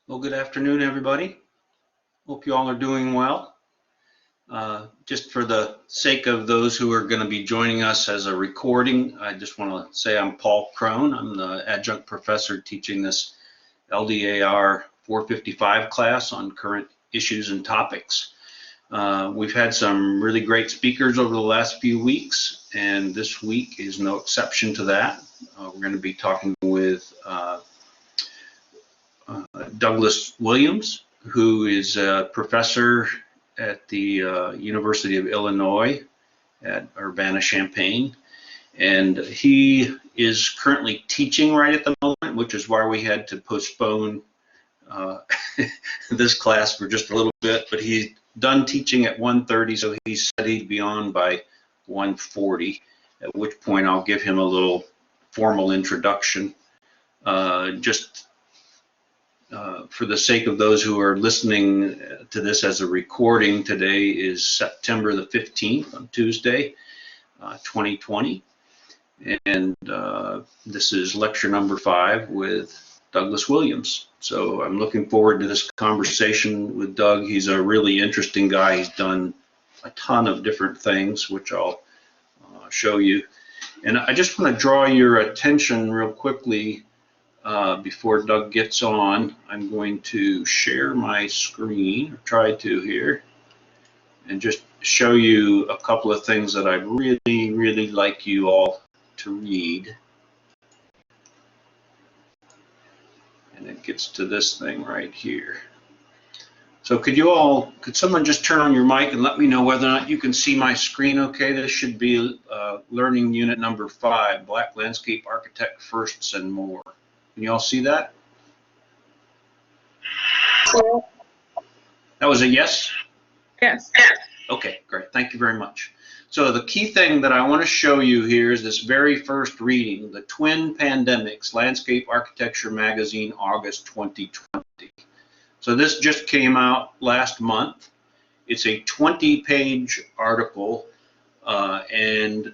Well, good afternoon, everybody. Hope you all are doing well. Just for the sake of those who are going to be joining us as a recording, I just want to say I'm Paul Crone. I'm the adjunct professor teaching this LDAR 455 class on current issues and topics. We've had some really great speakers over the last few weeks, and this week is no exception to that. We're going to be talking with Douglas Williams, who is a professor at the University of Illinois at Urbana-Champaign, and he is currently teaching right at the moment, which is why we had to postpone this class for just a little bit, but he's done teaching at 1:30, so he said he'd be on by 1:40, at which point I'll give him a little formal introduction. For the sake of those who are listening to this as a recording, today is September the 15th, on Tuesday, 2020. And this is lecture number 5 with Douglas Williams. So I'm looking forward to this conversation with Doug. He's a really interesting guy. He's done a ton of different things, which I'll show you. And I just want to draw your attention real quickly before Doug gets on. I'm going to share my screen, or try to here, and just show you a couple of things that I'd really like you all to read. And it gets to this thing right here. So could someone just turn on your mic and let me know whether or not you can see my screen okay? This should be learning unit number 5, Black Landscape Architect Firsts and More. Can you all see that? That was a yes? Yes. Okay, great. Thank you very much. So the key thing that I want to show you here is this very first reading, The Twin Pandemics, Landscape Architecture Magazine, August 2020. So this just came out last month. It's a 20-page article, and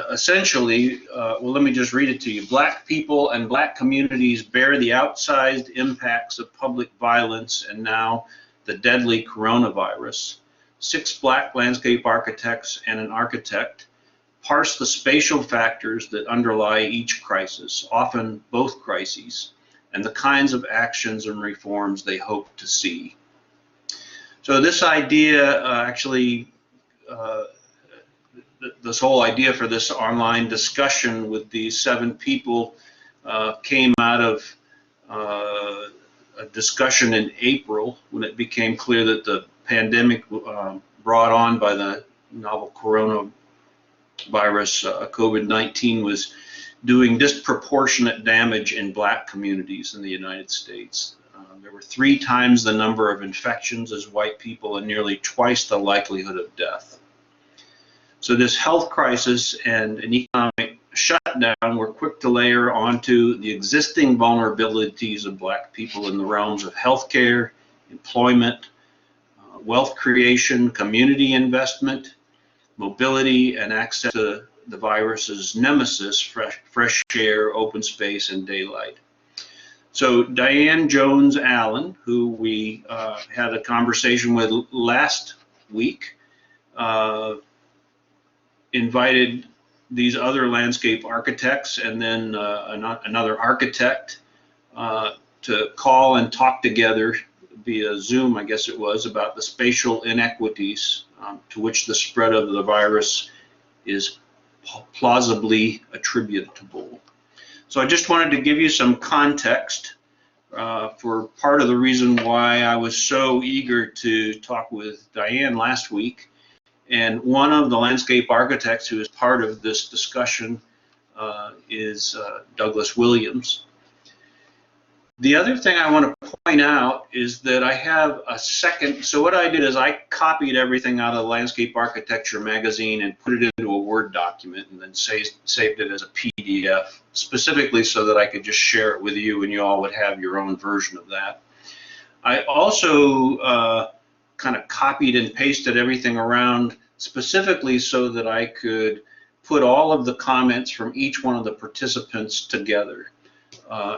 essentially, well, let me just read it to you. Black people and black communities bear the outsized impacts of public violence and now the deadly coronavirus. 6 black landscape architects and an architect parse the spatial factors that underlie each crisis, often both crises, and the kinds of actions and reforms they hope to see. So this idea this whole idea for this online discussion with these 7 people came out of a discussion in April when it became clear that the pandemic brought on by the novel coronavirus, COVID-19, was doing disproportionate damage in black communities in the United States. There were 3 times the number of infections as white people and nearly twice the likelihood of death. So this health crisis and an economic shutdown were quick to layer onto the existing vulnerabilities of black people in the realms of healthcare, employment, wealth creation, community investment, mobility, and access to the virus's nemesis, fresh air, open space, and daylight. So Diane Jones Allen, who we had a conversation with last week, invited these other landscape architects and then another architect to call and talk together via Zoom, I guess it was, about the spatial inequities to which the spread of the virus is plausibly attributable. So I just wanted to give you some context for part of the reason why I was so eager to talk with Diane last week. And one of the landscape architects who is part of this discussion is Douglas Williams. The other thing I want to point out is that I have a second. So what I did is I copied everything out of the Landscape Architecture magazine and put it into a Word document and then saved it as a PDF, specifically so that I could just share it with you and you all would have your own version of that. I also kind of copied and pasted everything around specifically so that I could put all of the comments from each one of the participants together.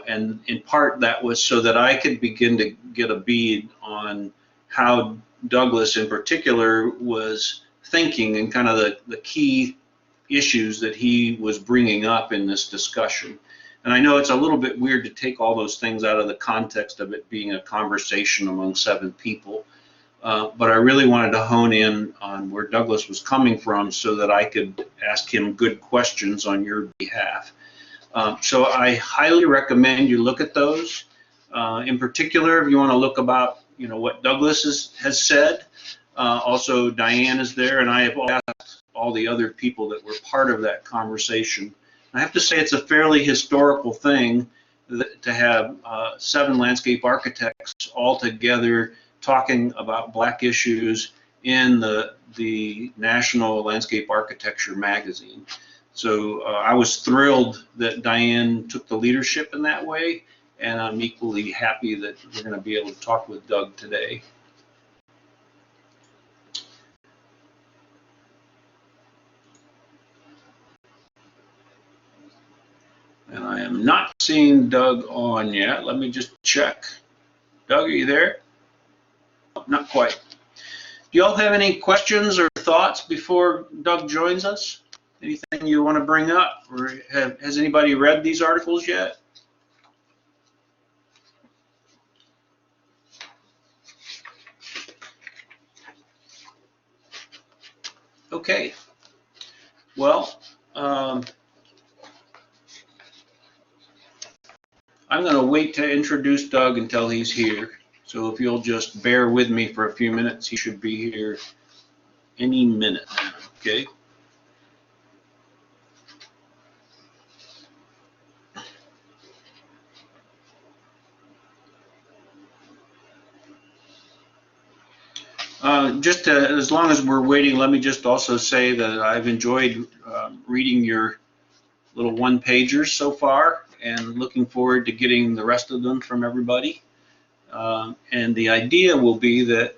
And in part that was so that I could begin to get a bead on how Douglas in particular was thinking and kind of the key issues that he was bringing up in this discussion. And I know it's a little bit weird to take all those things out of the context of it being a conversation among 7 people, but I really wanted to hone in on where Douglas was coming from so that I could ask him good questions on your behalf. So I highly recommend you look at those. In particular, if you want to look about, what Douglas has said. Also, Diane is there, and I have asked all the other people that were part of that conversation. I have to say it's a fairly historical thing to have 7 landscape architects all together talking about Black issues in the National Landscape Architecture magazine. So I was thrilled that Diane took the leadership in that way, and I'm equally happy that we're going to be able to talk with Doug today. And I am not seeing Doug on yet. Let me just check. Doug, are you there? Not quite. Do y'all have any questions or thoughts before Doug joins us? Anything you want to bring up? Or has anybody read these articles yet? Okay. Well, I'm going to wait to introduce Doug until he's here. So if you'll just bear with me for a few minutes, he should be here any minute. Okay. Just as long as we're waiting, let me just also say that I've enjoyed reading your little one-pagers so far, and looking forward to getting the rest of them from everybody. And the idea will be that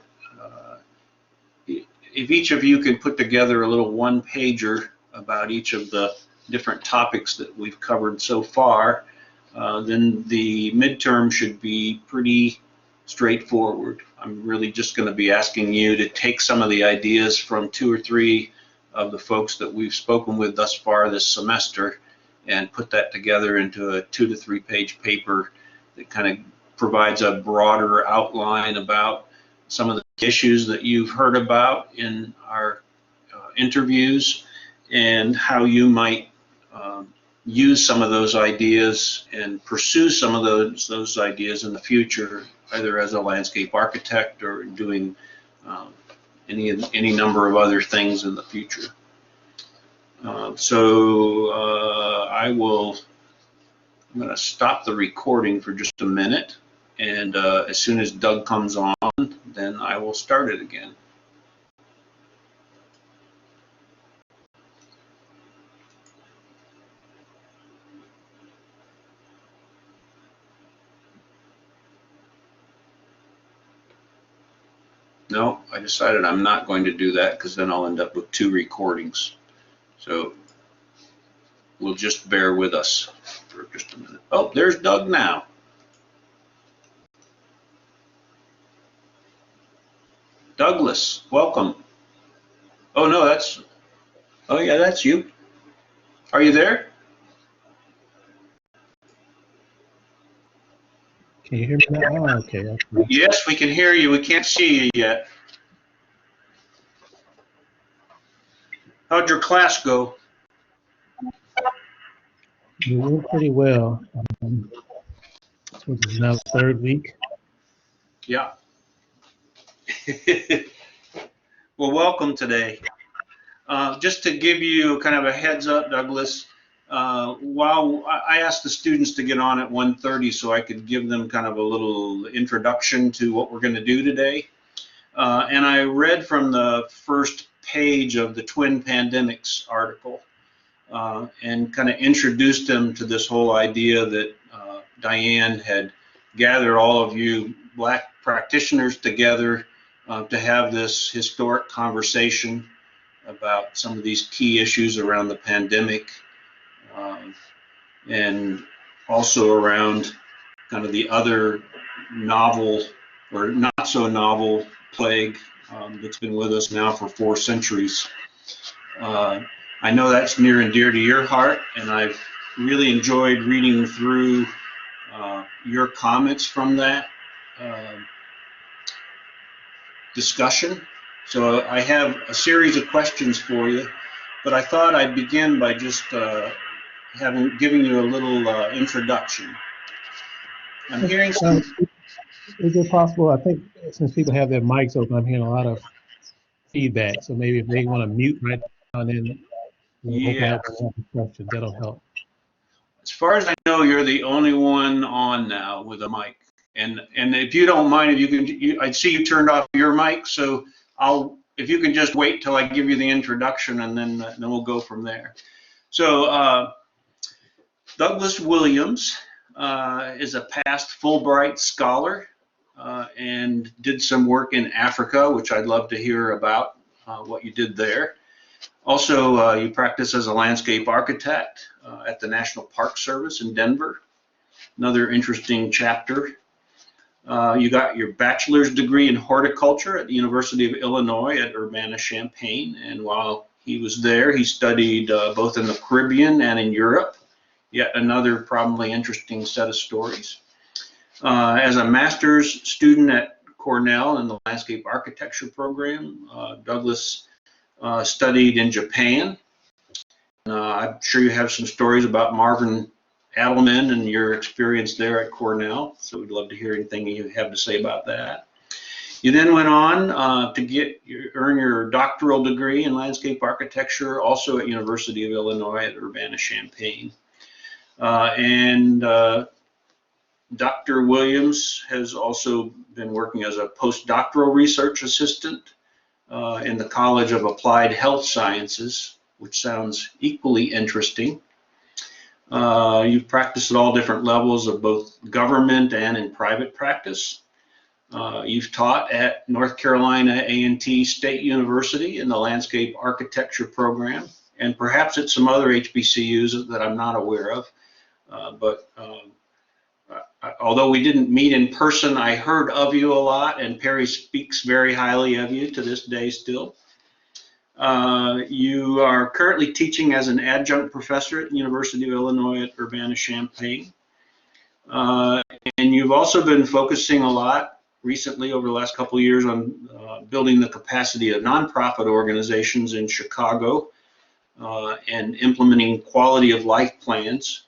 if each of you can put together a little one-pager about each of the different topics that we've covered so far, then the midterm should be pretty straightforward. I'm really just going to be asking you to take some of the ideas from 2 or 3 of the folks that we've spoken with thus far this semester and put that together into a 2 to 3 page paper that kind of provides a broader outline about some of the issues that you've heard about in our interviews and how you might use some of those ideas and pursue some of those ideas in the future, either as a landscape architect or doing any number of other things in the future. I'm going to stop the recording for just a minute, and as soon as Doug comes on, then I will start it again. No, I decided I'm not going to do that because then I'll end up with 2 recordings. So we'll just bear with us for just a minute. Oh, there's Doug now. Douglas, welcome. Oh no, oh yeah, that's you. Are you there? Can you hear me now? Oh, okay. Yes, we can hear you. We can't see you yet. How'd your class go? You went pretty well. This is now the 3rd week. Yeah. Well, welcome today. Just to give you kind of a heads up, Douglas, while I asked the students to get on at 1:30 so I could give them kind of a little introduction to what we're going to do today. And I read from the first page of the Twin Pandemics article and kind of introduced them to this whole idea that Diane had gathered all of you Black practitioners together to have this historic conversation about some of these key issues around the pandemic. And also around kind of the other novel or not so novel plague that's been with us now for 4 centuries. I know that's near and dear to your heart, and I've really enjoyed reading through your comments from that uh, discussion. So I have a series of questions for you, but I thought I'd begin by just giving you a little introduction. I'm hearing some. Is it possible? I think since people have their mics open, I'm hearing a lot of feedback. So maybe if they want to mute right now, and then we'll open Yeah, up and have questions. That'll help. as far as I know, you're the only one on now with a mic. And if you don't mind, if you can, I see you turned off your mic, so if you can just wait till I give you the introduction, and then we'll go from there. So Douglas Williams is a past Fulbright scholar and did some work in Africa, which I'd love to hear about what you did there. Also, you practice as a landscape architect at the National Park Service in Denver. Another interesting chapter. You got your bachelor's degree in horticulture at the University of Illinois at Urbana-Champaign, and while he was there, he studied both in the Caribbean and in Europe. Yet another probably interesting set of stories. As a master's student at Cornell in the landscape architecture program, Douglas studied in Japan. I'm sure you have some stories about Marvin Adelman and your experience there at Cornell, so we'd love to hear anything you have to say about that. You then went on to earn your doctoral degree in landscape architecture, also at University of Illinois at Urbana-Champaign. And Dr. Williams has also been working as a postdoctoral research assistant in the College of Applied Health Sciences, which sounds equally interesting. You've practiced at all different levels of both government and in private practice. You've taught at North Carolina A&T State University in the landscape architecture program, and perhaps at some other HBCUs that I'm not aware of. Although we didn't meet in person, I heard of you a lot, and Perry speaks very highly of you to this day still. You are currently teaching as an adjunct professor at the University of Illinois at Urbana-Champaign. And you've also been focusing a lot recently over the last couple of years on building the capacity of nonprofit organizations in Chicago and implementing quality of life plans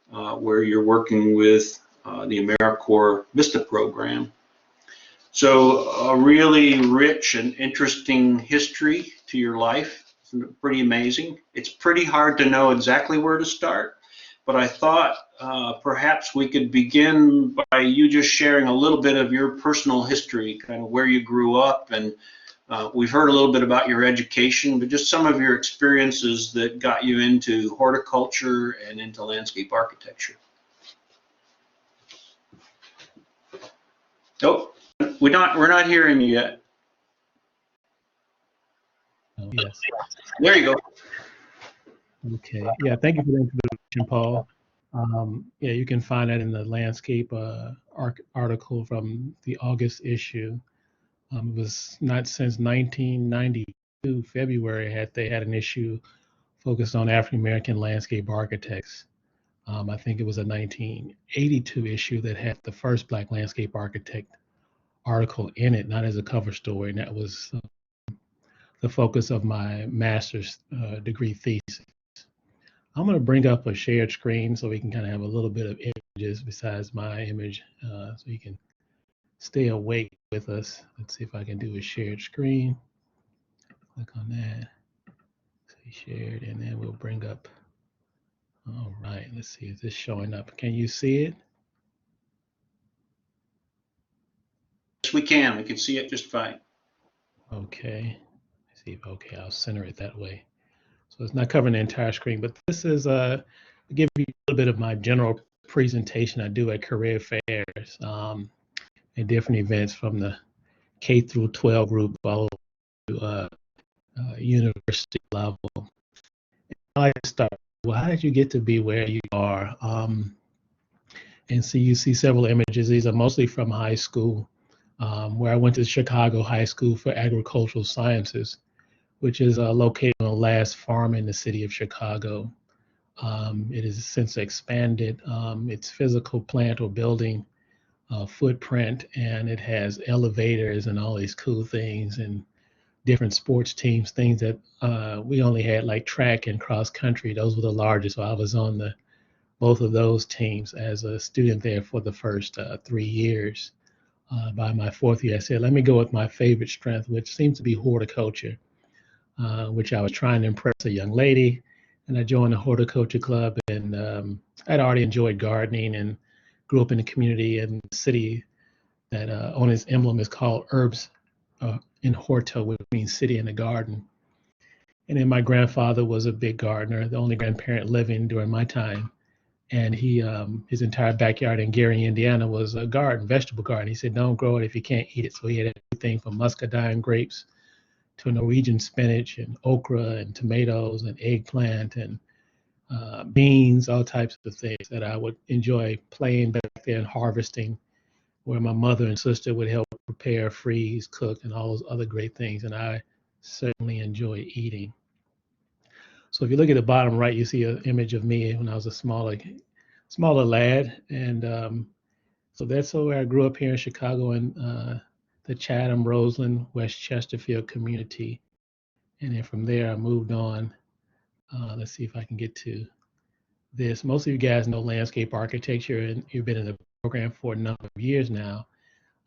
where you're working with the AmeriCorps VISTA program. So a really rich and interesting history to your life. It's pretty amazing. It's pretty hard to know exactly where to start, but I thought perhaps we could begin by you just sharing a little bit of your personal history, kind of where you grew up, and we've heard a little bit about your education, but just some of your experiences that got you into horticulture and into landscape architecture. Oh, we're not hearing you yet. Oh, yes. There you go. Okay. Yeah. Thank you for the introduction, Paul. Yeah, you can find that in the landscape article from the August issue. It was not since 1992 February they had an issue focused on African American landscape architects. I think it was a 1982 issue that had the first Black landscape architect article in it, not as a cover story, and that was the focus of my master's degree thesis. I'm going to bring up a shared screen so we can kind of have a little bit of images besides my image, so you can stay awake with us. Let's see if I can do a shared screen. Click on that. See shared, and then we'll bring up. All right, let's see, is this showing up? Can you see it? Yes, we can. We can see it just fine. Okay. Let's see. Okay, I'll center it that way. So it's not covering the entire screen, but this is to give you a little bit of my general presentation I do at career fairs and different events from the K through 12 group all to university level. I like to start. Well, how did you get to be where you are? And so you see several images. These are mostly from high school, where I went to Chicago High School for Agricultural Sciences, which is located on the last farm in the city of Chicago. It has since expanded its physical plant or building footprint, and it has elevators and all these cool things and different sports teams, things that we only had like track and cross country. Those were the largest. So I was on both of those teams as a student there for the first 3 years. By my fourth year, I said, let me go with my favorite strength, which seems to be horticulture, which I was trying to impress a young lady. And I joined the horticulture club, and I'd already enjoyed gardening and grew up in a community in the city that on its emblem is called Herbs in Horto, which means city in the garden. And then my grandfather was a big gardener, the only grandparent living during my time. And his entire backyard in Gary, Indiana was a garden, vegetable garden. He said, don't grow it if you can't eat it. So he had everything from muscadine grapes to Norwegian spinach and okra and tomatoes and eggplant and beans, all types of things that I would enjoy playing back there and harvesting, where my mother and sister would help prepare, freeze, cook, and all those other great things. And I certainly enjoy eating. So if you look at the bottom right, you see an image of me when I was a smaller lad. And so that's where I grew up here in Chicago in the Chatham, Roseland, West Chesterfield community. And then from there, I moved on. Let's see if I can get to this. Most of you guys know landscape architecture, and you've been in the program for a number of years now.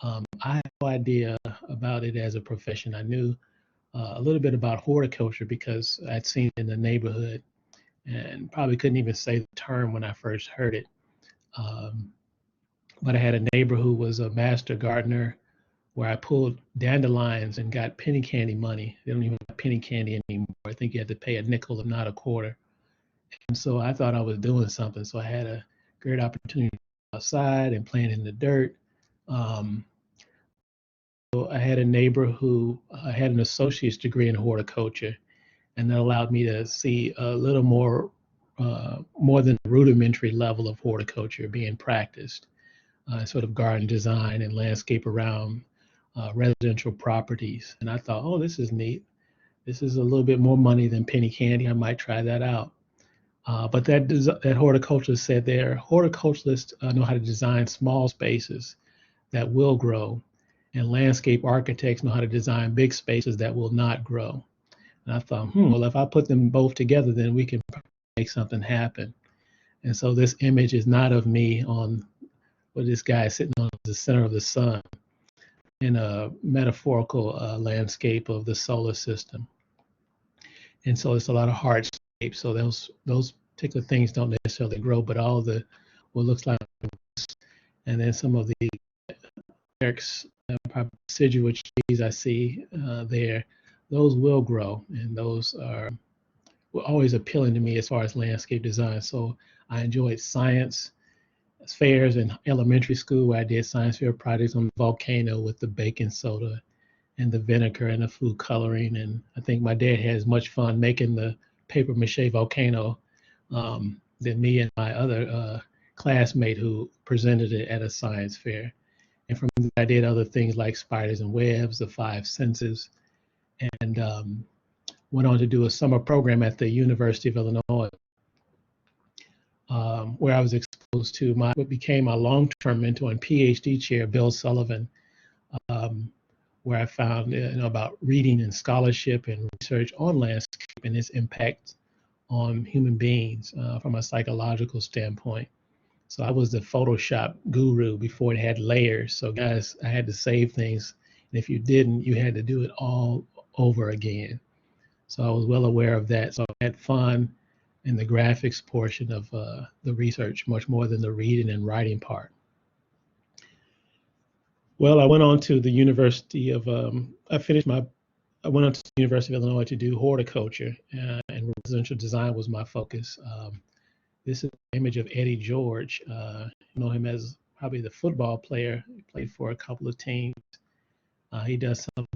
I had no idea about it as a profession. I knew a little bit about horticulture because I'd seen it in the neighborhood and probably couldn't even say the term when I first heard it. But I had a neighbor who was a master gardener where I pulled dandelions and got penny candy money. They don't even have penny candy anymore. I think you had to pay a nickel, if not a quarter. And so I thought I was doing something. So I had a great opportunity to go outside and playing in the dirt. So I had a neighbor who had an associate's degree in horticulture, and that allowed me to see a little more than the rudimentary level of horticulture being practiced, sort of garden design and landscape around residential properties. And I thought, oh, this is neat. This is a little bit more money than penny candy. I might try that out. But that horticulturist said there, horticulturists know how to design small spaces that will grow, and landscape architects know how to design big spaces that will not grow. And I thought, well, if I put them both together, then we can make something happen. And so this image is not of me on what this guy is sitting on the center of the sun in a metaphorical landscape of the solar system. And so it's a lot of hardscape. So those particular things don't necessarily grow, but all the what looks like, and then some of the deciduous trees I see there, those will grow, and those were always appealing to me as far as landscape design. So I enjoyed science fairs in elementary school, where I did science fair projects on the volcano with the baking soda and the vinegar and the food coloring. And I think my dad had as much fun making the paper mache volcano than me and my other classmate who presented it at a science fair. And from there, I did other things like spiders and webs, the five senses, and went on to do a summer program at the University of Illinois, where I was exposed to what became my long-term mentor and PhD chair, Bill Sullivan, where I found about reading and scholarship and research on landscape and its impact on human beings from a psychological standpoint. So I was the Photoshop guru before it had layers. So guys, I had to save things. And if you didn't, you had to do it all over again. So I was well aware of that. So I had fun in the graphics portion of the research, much more than the reading and writing part. Well, I went on to the University of, I went on to the University of Illinois to do horticulture, and residential design was my focus. This is an image of Eddie George. You know him as probably the football player. He played for a couple of teams. He does some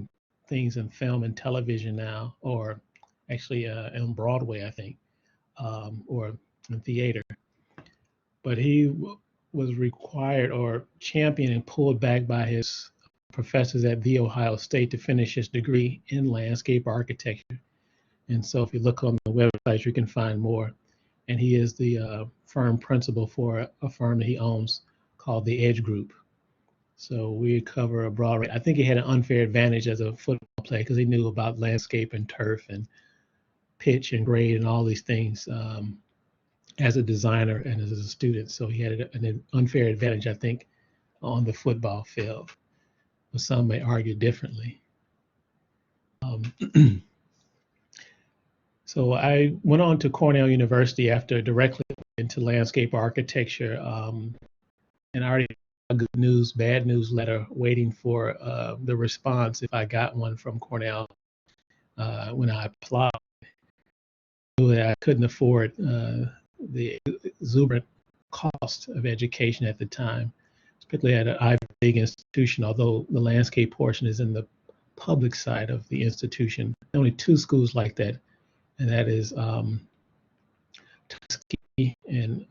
things in film and television now, or actually on Broadway, I think, or in theater. But he was required or championed and pulled back by his professors at The Ohio State to finish his degree in landscape architecture. And so if you look on the website, you can find more. And he is the firm principal for a firm that he owns called the Edge Group. So we cover a broad range. I think he had an unfair advantage as a football player because he knew about landscape and turf and pitch and grade and all these things as a designer and as a student. So he had an unfair advantage, I think, on the football field. But some may argue differently. So I went on to Cornell University after directly into landscape architecture, and I already had a good news, bad news letter waiting for the response if I got one from Cornell when I applied. I knew that I couldn't afford the exuberant cost of education at the time, particularly at an Ivy League institution, although the landscape portion is in the public side of the institution. Only two schools like that, and that is Tuskegee in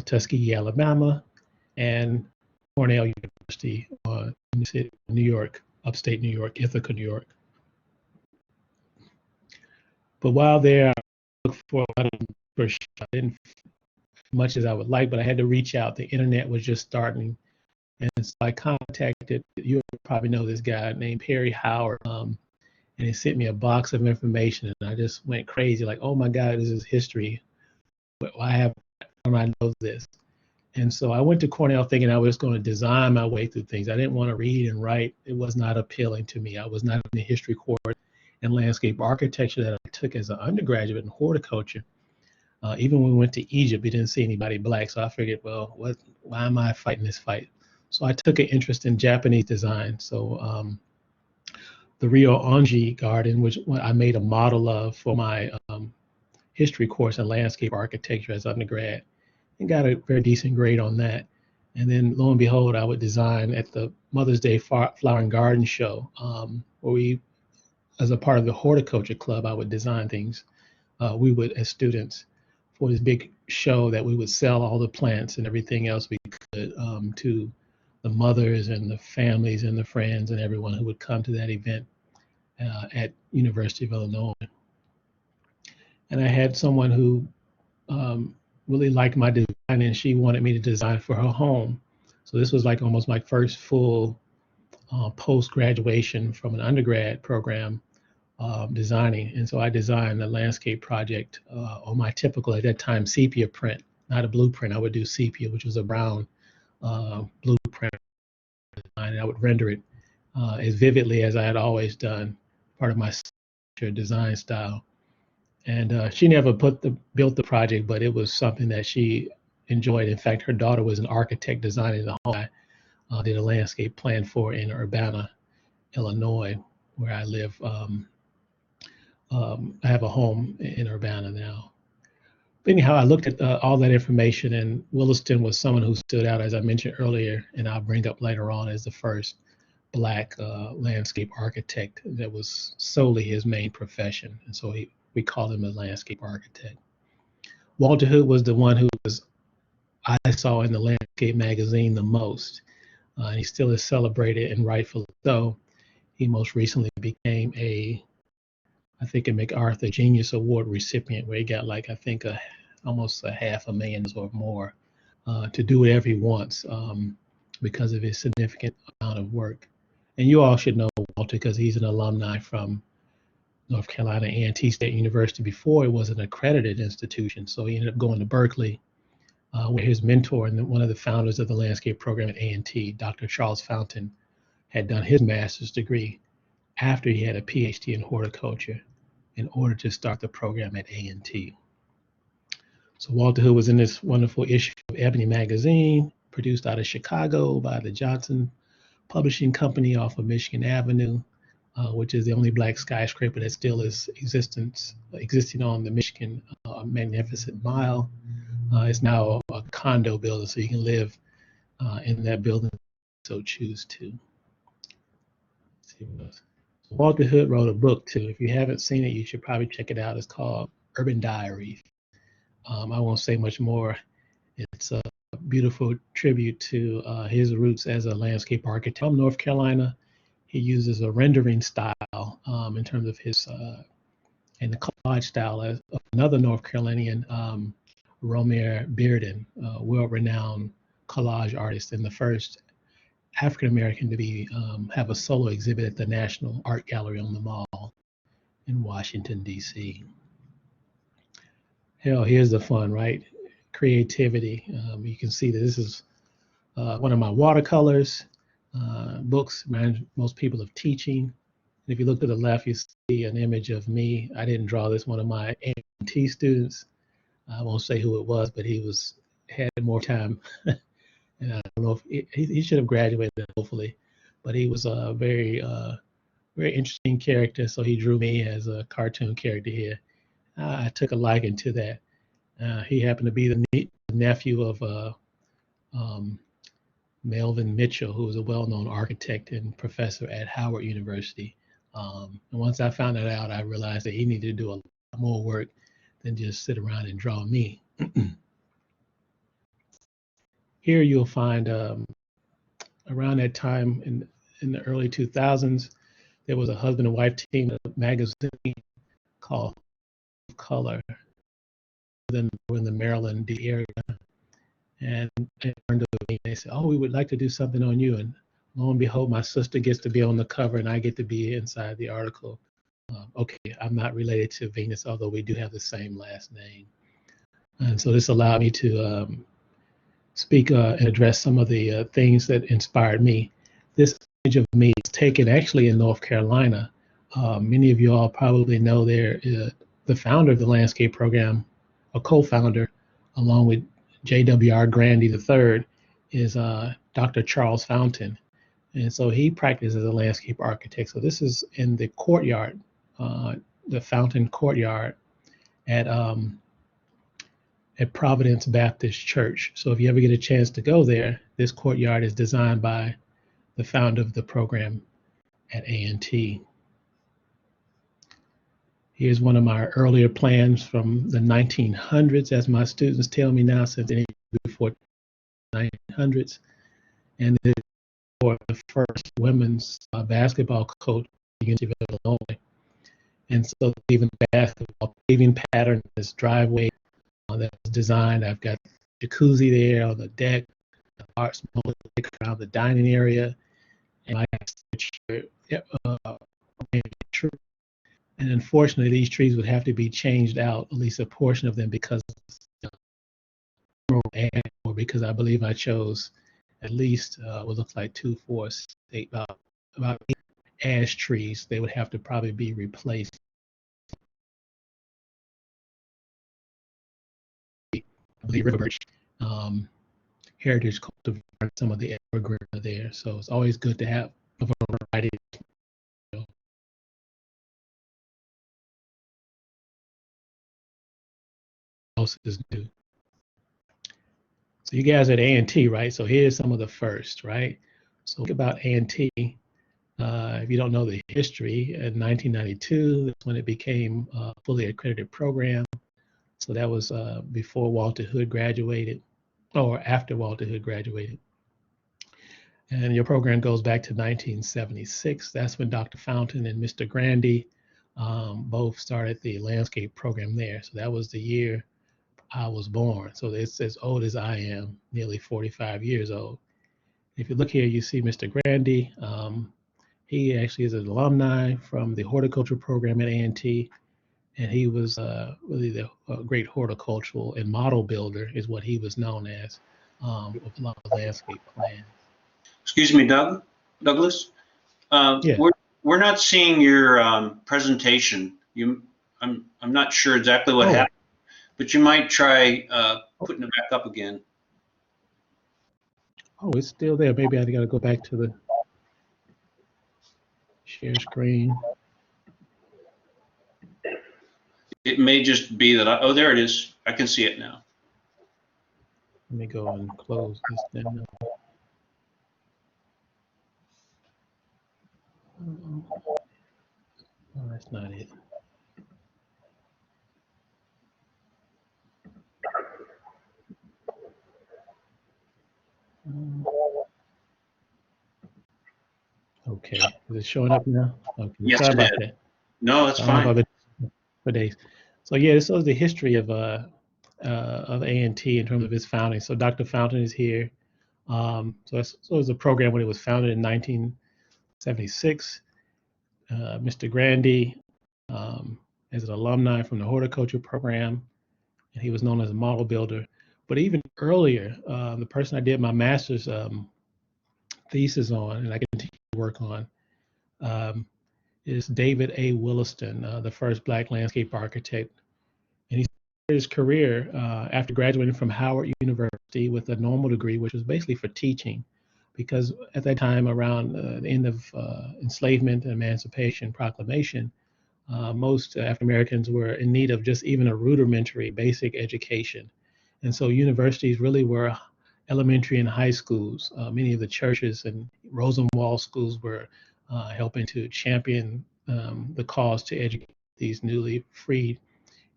Tuskegee, Alabama, and Cornell University in the city of New York, upstate New York, Ithaca, New York. But while there, I looked for a lot of research. I didn't much as I would like, but I had to reach out. The internet was just starting. And so I contacted, you probably know this guy named Perry Howard, and he sent me a box of information, and I just went crazy, like, oh my God, this is history. But I know this. And so I went to Cornell thinking I was going to design my way through things. I didn't want to read and write. It was not appealing to me. I was not in the history course and landscape architecture that I took as an undergraduate in horticulture. Even when we went to Egypt, we didn't see anybody black. So I figured, well, why am I fighting this fight? So I took an interest in Japanese design. So the Ryo-Onji Garden, which I made a model of for my history course in landscape architecture as undergrad, and got a very decent grade on that. And then lo and behold, I would design at the Mother's Day Flower and Garden Show, where we, as a part of the horticulture club, I would design things. We would, as students, for this big show that we would sell all the plants and everything else we could to the mothers and the families and the friends and everyone who would come to that event at University of Illinois. And I had someone who really liked my design, and she wanted me to design for her home. So this was like almost my first full post-graduation from an undergrad program designing. And so I designed a landscape project on my typical, at that time, sepia print, not a blueprint. I would do sepia, which was a brown blueprint, and I would render it as vividly as I had always done, part of my design style. And she never built the project, but it was something that she enjoyed. In fact, her daughter was an architect designing the home I did a landscape plan for in Urbana, Illinois, where I live. I have a home in Urbana now. But anyhow, I looked at all that information, and Williston was someone who stood out, as I mentioned earlier, and I'll bring up later on as the first Black landscape architect that was solely his main profession. And so we called him a landscape architect. Walter Hood was the one who I saw in the landscape magazine the most. And he still is celebrated, and rightfully so. He most recently became I think a MacArthur Genius Award recipient, where he got like, I think almost $500,000 or more to do whatever he wants because of his significant amount of work. And you all should know Walter because he's an alumni from North Carolina A&T State University before it was an accredited institution. So he ended up going to Berkeley, where his mentor and one of the founders of the landscape program at A&T, Dr. Charles Fountain, had done his master's degree after he had a PhD in horticulture in order to start the program at A&T. So Walter Hood was in this wonderful issue of Ebony magazine, produced out of Chicago by the Johnson Publishing Company off of Michigan Avenue, which is the only Black skyscraper that still is existing on the Michigan Magnificent Mile. It's now a condo building, so you can live in that building if you so choose to. Let's see what else. Walter Hood wrote a book too. If you haven't seen it, you should probably check it out. It's called Urban Diaries. I won't say much more. It's beautiful tribute to his roots as a landscape architect from North Carolina. He uses a rendering style in terms of his and the collage style of another North Carolinian, Romare Bearden, world-renowned collage artist and the first African American to be have a solo exhibit at the National Art Gallery on the Mall in Washington, D.C. Hell, here's the fun, right? Creativity. You can see that this is one of my watercolors books, most people of teaching. And if you look to the left, you see an image of me. I didn't draw this, one of my A&T students. I won't say who it was, but he had more time. And I don't know if he should have graduated, hopefully, but he was a very interesting character. So he drew me as a cartoon character here. I took a liking to that. He happened to be the nephew of Melvin Mitchell, who was a well-known architect and professor at Howard University. And once I found that out, I realized that he needed to do a lot more work than just sit around and draw me. Here you'll find around that time in the early 2000s, there was a husband and wife team, a magazine called Color, in the Maryland area. And they turned to me and they said, "Oh, we would like to do something on you." And lo and behold, my sister gets to be on the cover and I get to be inside the article. Okay, I'm not related to Venus, although we do have the same last name. And so this allowed me to speak and address some of the things that inspired me. This image of me is taken actually in North Carolina. Many of you all probably know the founder of the landscape program, a co-founder, along with J.W.R. Grandy III, is Dr. Charles Fountain. And so he practiced as a landscape architect. So this is in the courtyard, the Fountain Courtyard at Providence Baptist Church. So if you ever get a chance to go there, this courtyard is designed by the founder of the program at A&T. Here's one of my earlier plans from the 1900s, as my students tell me now, since before 1900s. And this is for the first women's basketball coach at the University of Illinois. And so even the basketball paving pattern, this driveway that was designed, I've got jacuzzi there on the deck, the arts around the dining area, and I and unfortunately, these trees would have to be changed out, at least a portion of them, because or because I believe I chose at least what looks like 2, 4, 8, about 8 ash trees. They would have to probably be replaced. I believe river birch, heritage cultivar, some of the evergreen are there. So it's always good to have a variety. Else is new. So you guys are at A&T, right? So here's some of the first, right? So think about A&T. If you don't know the history, in 1992, that's when it became a fully accredited program. So that was before Walter Hood graduated, or after Walter Hood graduated. And your program goes back to 1976. That's when Dr. Fountain and Mr. Grandy both started the landscape program there. So that was the year I was born. So it's as old as I am, nearly 45 years old. If you look here, you see Mr. Grandy. He actually is an alumni from the horticulture program at A&T, and he was really the great horticultural and model builder, is what he was known as, with a lot of landscape plans. Excuse me, Douglas. Yeah. We're not seeing your presentation. I'm not sure exactly what happened, but you might try putting it back up again. Oh, it's still there. Maybe I got to go back to the share screen. It may just be that oh, there it is. I can see it now. Let me go and close this down. Oh, that's not it. Um, Okay, is it showing up now? Okay, Yes, sorry it about is. that. No, that's I don't know if fine. I've been for days. So yeah, this was the history of A&T in terms of its founding. So Dr. Fountain is here. So it was a program when it was founded in 1976. Mr. Grandy is an alumni from the horticulture program, and he was known as a model builder. But even earlier, the person I did my master's thesis on, and I continue to work on, um, is David A. Williston, the first Black landscape architect. And he started his career after graduating from Howard University with a normal degree, which was basically for teaching, because at that time, around the end of enslavement and emancipation proclamation, most African Americans were in need of just even a rudimentary basic education. And so universities really were elementary and high schools. Many of the churches and Rosenwald schools were helping to champion the cause to educate these newly freed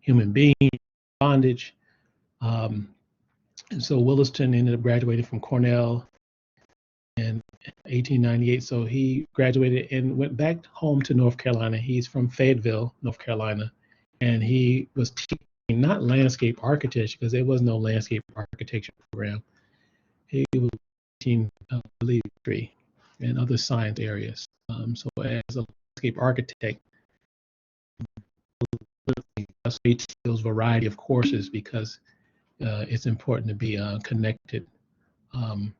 human beings in bondage. Um, and so Williston ended up graduating from Cornell in 1898. So he graduated and went back home to North Carolina. He's from Fayetteville, North Carolina, and he was teaching not landscape architecture because there was no landscape architecture program. He was teaching history and other science areas. So as a landscape architect, he teaches those variety of courses because it's important to be connected um,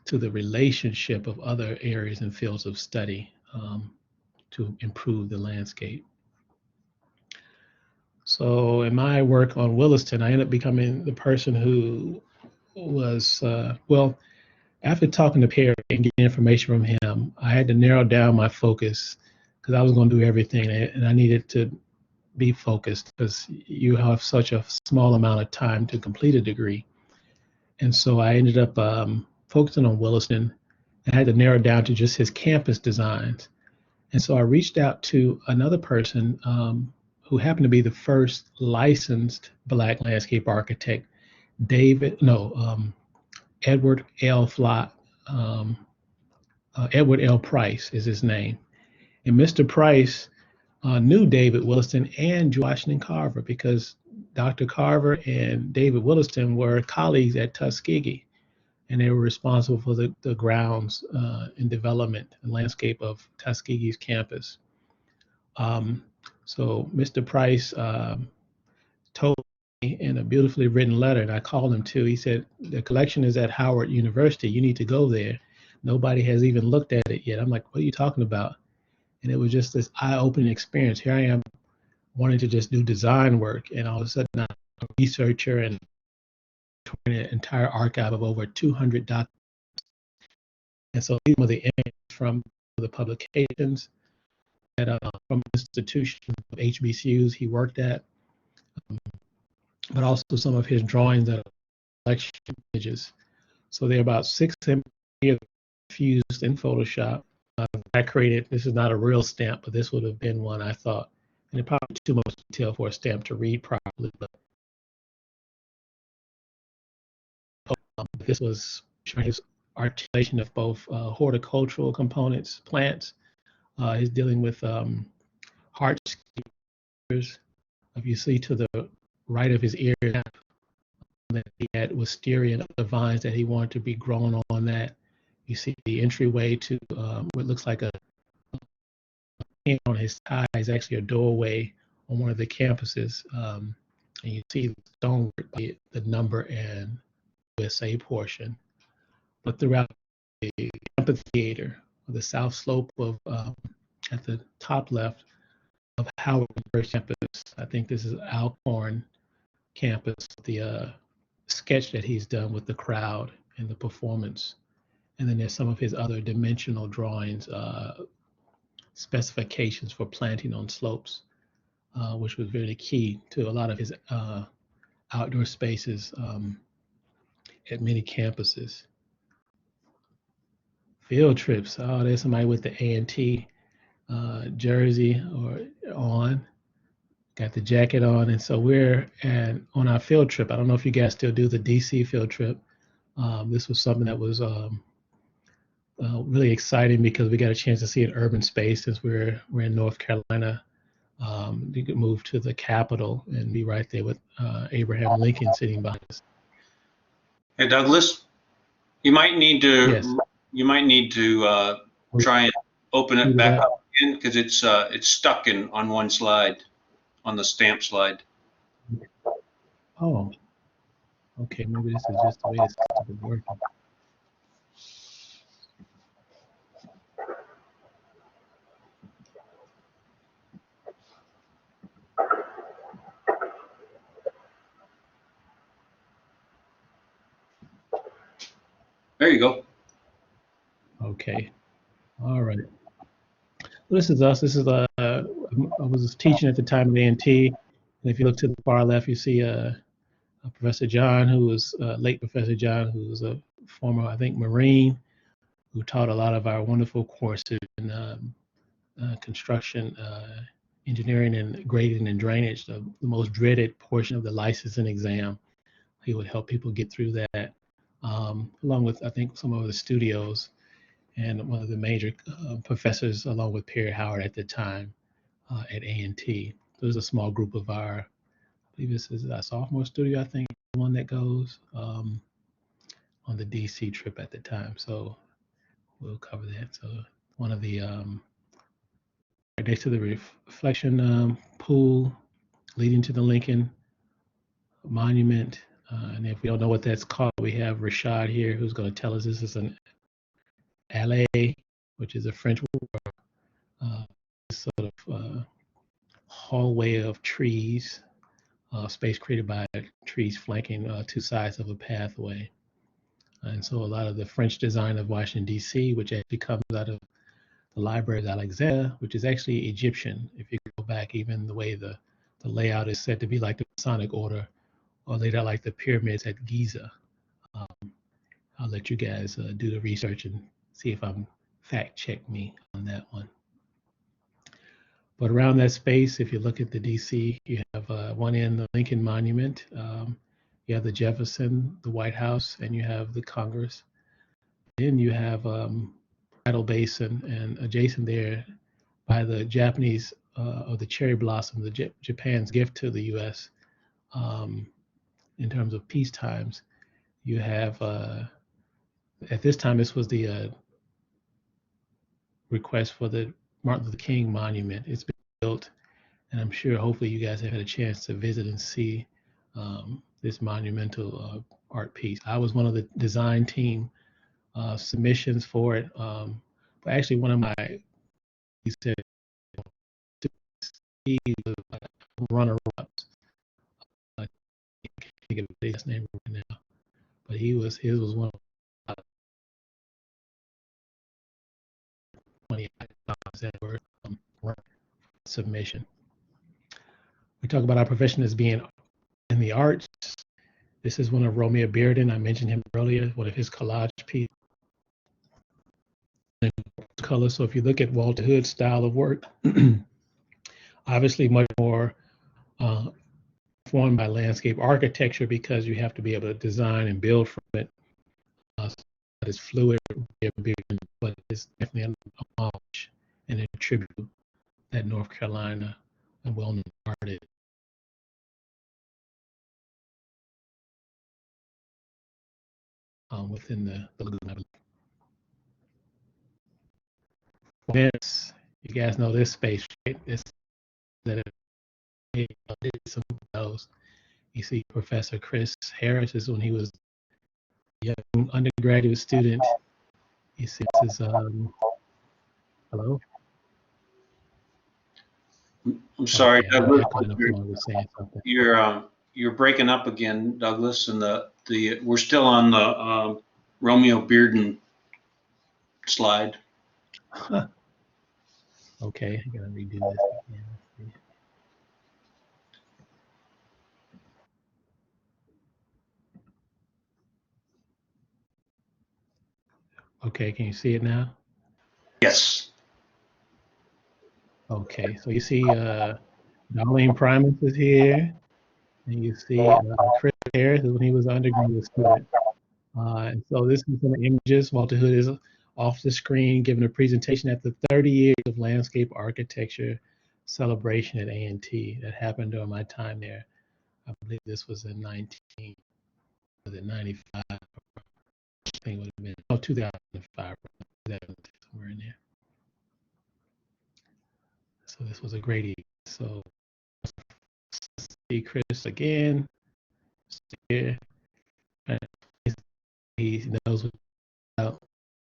to the relationship of other areas and fields of study to improve the landscape. So in my work on Williston, I ended up becoming the person who was, well, after talking to Perry and getting information from him, I had to narrow down my focus because I was going to do everything and I needed to be focused because you have such a small amount of time to complete a degree. And so I ended up focusing on Williston. I had to narrow down to just his campus designs. And so I reached out to another person who happened to be the first licensed Black landscape architect, Edward L. Flott, um, Edward L. Price is his name. And Mr. Price knew David Williston and Washington Carver because Dr. Carver and David Williston were colleagues at Tuskegee, and they were responsible for the grounds and development and landscape of Tuskegee's campus. Um, so Mr. Price told me in a beautifully written letter, and I called him too. He said, the collection is at Howard University. You need to go there. Nobody has even looked at it yet. I'm like, what are you talking about? And it was just this eye-opening experience. Here I am wanting to just do design work, and all of a sudden I'm a researcher and an entire archive of over 200 documents. And so these were the images from the publications that from institutions of HBCUs he worked at, but also some of his drawings that are collection images. So they're about 6 images fused in Photoshop. I created, this is not a real stamp, but this would have been one I thought. And it probably too much detail for a stamp to read properly, but this was showing his articulation of both horticultural components, plants. He's dealing with hardscapes. If you see to the right of his ear, that he had wisteria and other vines that he wanted to be grown on that. You see the entryway to what looks like a on his tie is actually a doorway on one of the campuses. And you see the stonework, the number and USA portion. But throughout the amphitheater, the south slope of at the top left of Howard University campus, I think this is Alcorn campus, the sketch that he's done with the crowd and the performance. And then there's some of his other dimensional drawings, specifications for planting on slopes, which was really key to a lot of his outdoor spaces at many campuses. Field trips. Oh, there's somebody with the A&T jersey or on, got the jacket on. And so we're on our field trip. I don't know if you guys still do the DC field trip, This was something that was really exciting because we got a chance to see an urban space since we're in North Carolina. You could move to the Capitol and be right there with Abraham Lincoln sitting behind us. Hey, Douglas, you might need Yes. to try and open it Do back that. up again because it's stuck on one slide, on the stamp slide. Oh, okay. Maybe this is just the way this is working. There you go. Okay. All right. Well, this is us. This is I was teaching at the time at A&T, and if you look to the far left, you see Professor John, who was late Professor John, who was a former, I think, Marine, who taught a lot of our wonderful courses in construction, engineering, and grading and drainage, the most dreaded portion of the licensing exam. He would help people get through that, along with, I think, some of the studios and one of the major professors, along with Perry Howard at the time at A&T. There's a small group of our, I believe this is our sophomore studio, I think, the one that goes on the DC trip at the time. So we'll cover that. So one of the, right next to the reflection pool leading to the Lincoln Monument. And if we don't know what that's called, we have Rashad here who's going to tell us this is an allée, which is a French word, sort of hallway of trees, space created by trees flanking two sides of a pathway. And so a lot of the French design of Washington, D.C., which actually comes out of the Library of Alexandria, which is actually Egyptian. If you go back, even the way the layout is said to be like the Masonic order, or laid out like the pyramids at Giza. I'll let you guys do the research and see if I'm fact check me on that one. But around that space, if you look at the DC, you have one end, the Lincoln Monument, you have the Jefferson, the White House, and you have the Congress. Then you have Bridal Basin, and adjacent there by the Japanese or the cherry blossom, Japan's gift to the U.S. In terms of peace times, you have at this time this was the request for the Martin Luther King Monument. It's been built, and I'm sure hopefully you guys have had a chance to visit and see this monumental art piece. I was one of the design team submissions for it, but actually one of my, he said, he was runner-ups. I can't think of his name right now, but his was one of 20 items that were submission. We talk about our profession as being in the arts. This is one of Romeo Bearden. I mentioned him earlier, one of his collage pieces. Color. So if you look at Walter Hood's style of work, obviously much more formed by landscape architecture because you have to be able to design and build from it. It's fluid, but it's definitely an homage and a tribute that North Carolina and well-known artist. Within the lagoon. This, you guys know this space, right? This that did some of those. You see Professor Chris Harris is when he was a young undergraduate student. You see this is hello? I'm sorry, okay, Douglas. You're breaking up again, Douglas, and we're still on the Romeo Bearden slide. Okay, I gotta redo this again. Okay, can you see it now? Yes. Okay, so you see Darlene Primus is here, and you see Chris Harris is when he was an undergraduate student. And so this is some images. Walter Hood is off the screen giving a presentation at the 30 years of landscape architecture celebration at A&T that happened during my time there. I believe this was in 95? I think it would have been, 2005, somewhere in there. So this was a great evening. So see Chris again. Here. He knows what about.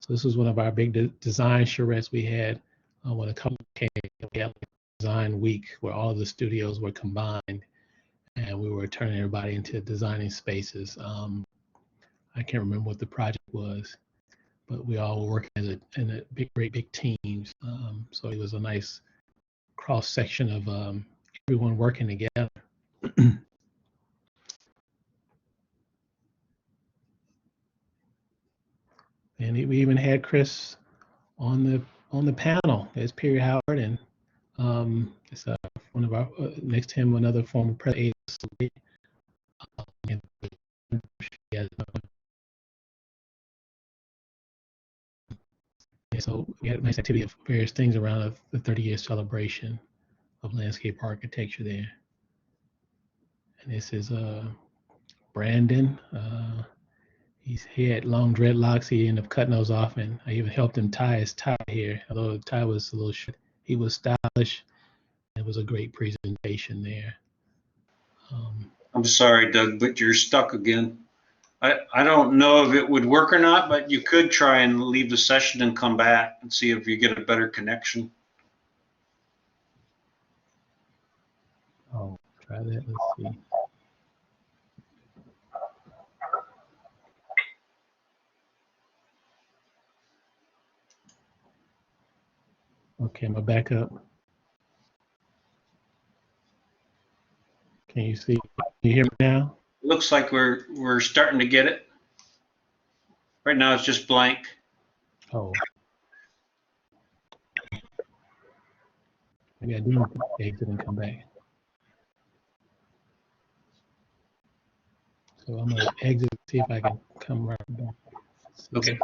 So this was one of our big design charrettes we had when a couple came. We had design week where all of the studios were combined and we were turning everybody into designing spaces. I can't remember what the project was, but we all were working in a great big teams. So it was a nice cross section of everyone working together. And we even had Chris on the panel. There's Perry Howard, and it's one of our next to him another former president. So we had a nice activity of various things around the 30-year celebration of landscape architecture there. And this is Brandon. He had long dreadlocks. He ended up cutting those off, and I even helped him tie his tie here. Although the tie was a little short, he was stylish. It was a great presentation there. I'm sorry, Doug, but you're stuck again. I don't know if it would work or not, but you could try and leave the session and come back and see if you get a better connection. I'll try that. Let's see. Okay, I'm gonna back up. Can you see? Can you hear me now? Looks like we're starting to get it. Right now it's just blank. Oh. Maybe I do need to exit and come back. So I'm gonna exit, see if I can come right back. Okay.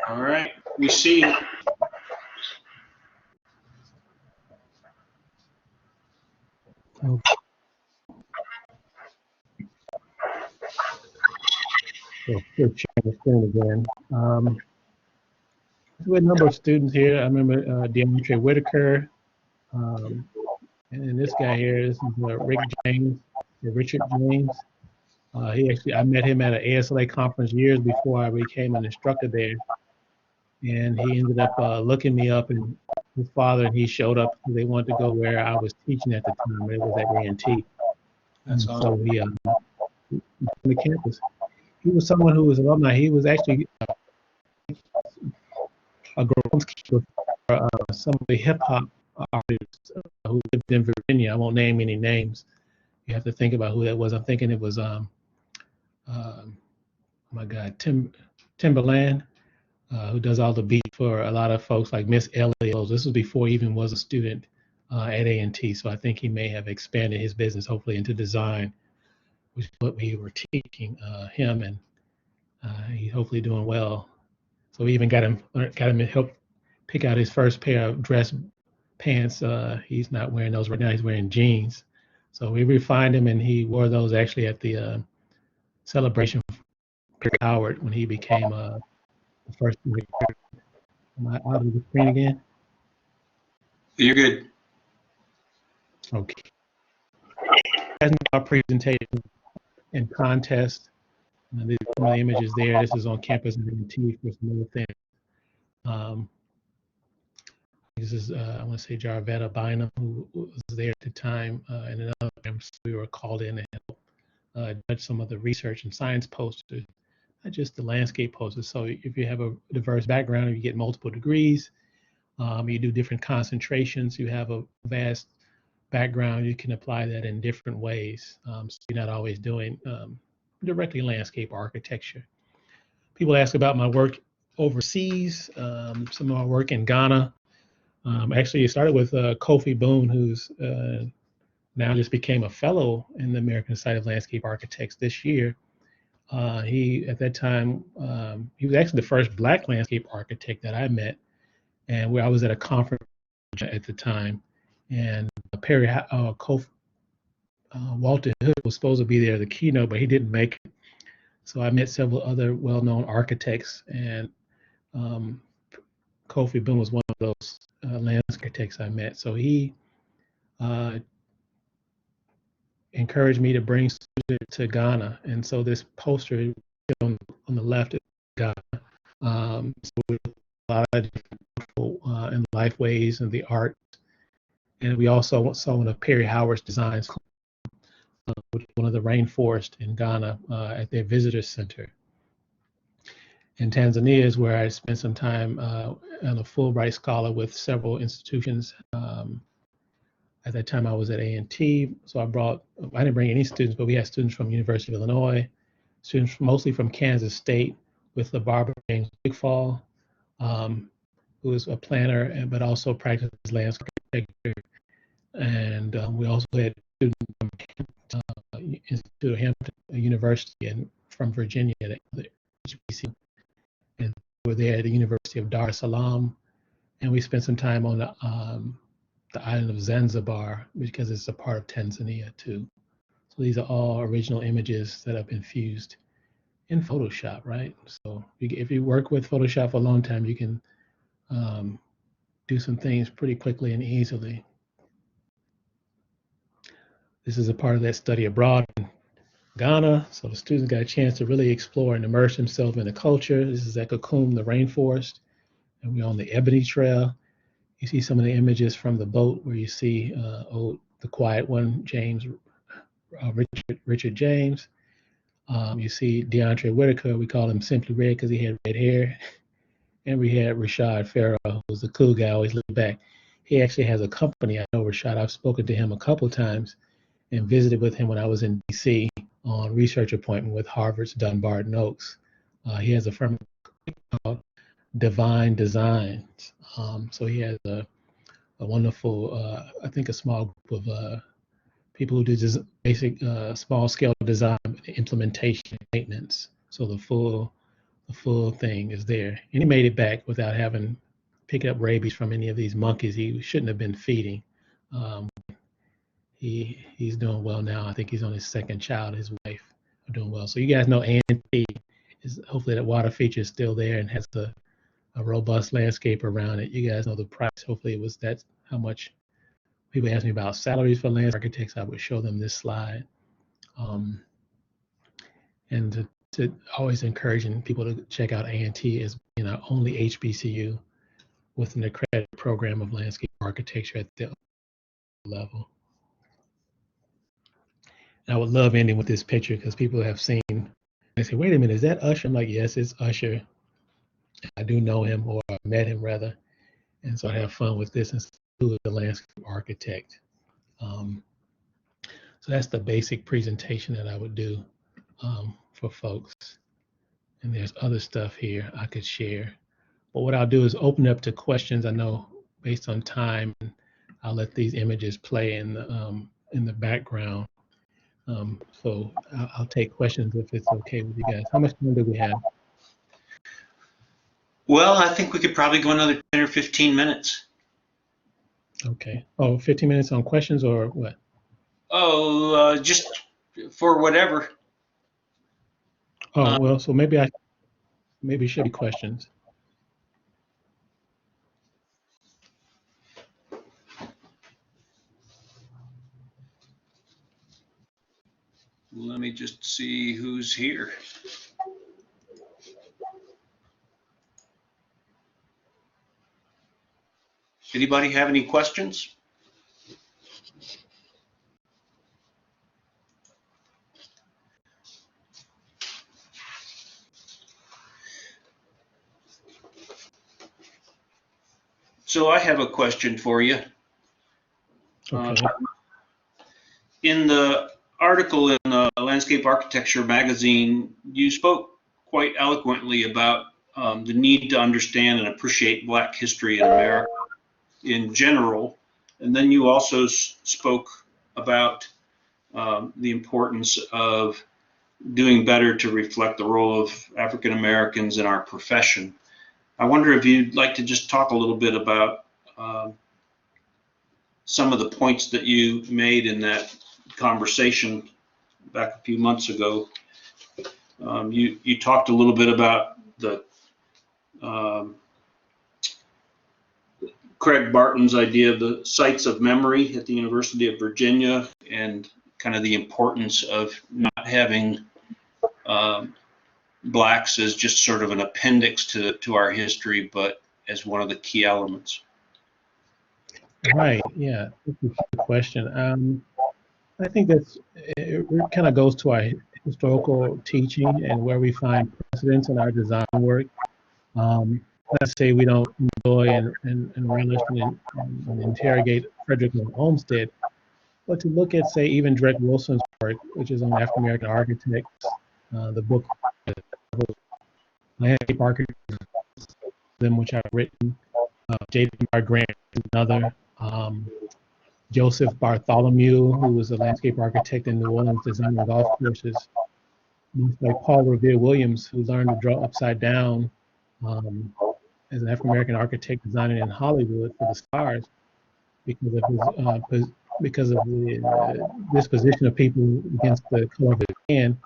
All right, we see. Oh. So still sharing the screen again. We had a number of students here. I remember DeAndre Whitaker, and this guy here. This is Rick James, or Richard James. I met him at an ASLA conference years before I became an instructor there. And he ended up looking me up, and his father and he showed up. They wanted to go where I was teaching at the time. It was at A&T. That's awesome. So he on the campus. He was someone who was alumni. He was actually a groundskeeper for some of the hip hop artists who lived in Virginia. I won't name any names. You have to think about who that was. I'm thinking it was oh my God, Timberland. Who does all the beats for a lot of folks like Miss Elliott. This was before he even was a student at A&T, so I think he may have expanded his business hopefully into design, which is what we were teaching him, and he's hopefully doing well. So we even got him to help pick out his first pair of dress pants. He's not wearing those right now. He's wearing jeans. So we refined him, and he wore those actually at the celebration for Perry Howard when he became the first. Am I out of the screen again? You're good. Okay. As our presentation and contest, these are some of the images there. This is on campus at A&T for some other things. This is, I want to say, Jarvetta Bynum, who was there at the time, and another we were called in to help judge some of the research and science posters, not just the landscape posters. So if you have a diverse background, if you get multiple degrees, You do different concentrations. You have a vast background. You can apply that in different ways. So you're not always doing directly landscape architecture. People ask about my work overseas. Some of my work in Ghana. Actually, it started with Kofi Boone, who's now just became a fellow in the American Society of Landscape Architects this year. He, at that time, he was actually the first Black landscape architect that I met, and where I was at a conference at the time, and Walter Hood was supposed to be there, the keynote, but he didn't make it. So I met several other well-known architects, and um, Kofi Boone was one of those landscape architects I met. So he uh, encouraged me to bring students to Ghana, and so this poster on the left is Ghana. So a lot of different in lifeways and the art, and we also saw one of Perry Howard's designs, which is one of the rainforests in Ghana at their visitor center. In Tanzania is where I spent some time as a Fulbright scholar with several institutions. At that time, I was at A&T, so I didn't bring any students, but we had students from University of Illinois, students mostly from Kansas State, with LaBarbara James Wigfall, who is a planner, but also practices landscape architecture. And we also had students from Institute of Hampton University and from Virginia, the HBC, and we were there at the University of Dar es Salaam, and we spent some time on the island of Zanzibar because it's a part of Tanzania too. So these are all original images that have been fused in Photoshop, right? So if you work with Photoshop for a long time, you can do some things pretty quickly and easily. This is a part of that study abroad in Ghana. So the students got a chance to really explore and immerse themselves in the culture. This is Ekakum, the rainforest, and we're on the Ebony Trail. You see some of the images from the boat where you see the quiet one, Richard James. You see DeAndre Whitaker, we call him Simply Red because he had red hair. And we had Rashad Farrow, who was the cool guy, always looked back. He actually has a company. I know Rashad, I've spoken to him a couple times and visited with him when I was in DC on research appointment with Harvard's Dunbarton Oaks. He has a firm called Divine Designs. So he has a wonderful, I think a small group of people who do just basic small scale design, implementation, maintenance. So the full thing is there. And he made it back without having picked up rabies from any of these monkeys he shouldn't have been feeding. He's doing well now. I think he's on his second child. His wife are doing well. So you guys know A&T is hopefully that water feature is still there and has a robust landscape around it. You guys know the price. Hopefully it was that's how much. People ask me about salaries for landscape architects. I would show them this slide. And to always encouraging people to check out A&T as our only HBCU with an accredited program of landscape architecture at the level. And I would love ending with this picture because people have seen, they say, wait a minute, is that Usher? I'm like, yes, it's Usher. I do know him, or I met him rather. And so I have fun with this, and who is the landscape architect. So that's the basic presentation that I would do for folks. And there's other stuff here I could share. But what I'll do is open up to questions. I know based on time, I'll let these images play in the background. So I'll take questions if it's okay with you guys. How much time do we have? Well, I think we could probably go another 10 or 15 minutes. Okay. Oh, 15 minutes on questions or what? Oh, just for whatever. Oh, well, so maybe it should be questions. Let me just see who's here. Anybody have any questions? So I have a question for you. Okay. In the article in the Landscape Architecture magazine, you spoke quite eloquently about the need to understand and appreciate Black history in America in general. And then you also spoke about the importance of doing better to reflect the role of African Americans in our profession. I wonder if you'd like to just talk a little bit about some of the points that you made in that conversation back a few months ago. You talked a little bit about the Craig Barton's idea of the sites of memory at the University of Virginia, and kind of the importance of not having Blacks as just sort of an appendix to our history, but as one of the key elements. Right. Yeah. That's a good question. I think it kind of goes to our historical teaching and where we find precedents in our design work. Let's say we don't enjoy and relish and interrogate Frederick Law Olmsted, but to look at, say, even Drake Wilson's work, which is on African American architects, the book Landscape Architecture, which I've written, J.D. Grant is another. Joseph Bartholomew, who was a landscape architect in New Orleans, designing golf courses. Like Paul Revere Williams, who learned to draw upside down as an African American architect designing in Hollywood for the stars because of the disposition of people against the color of his skin.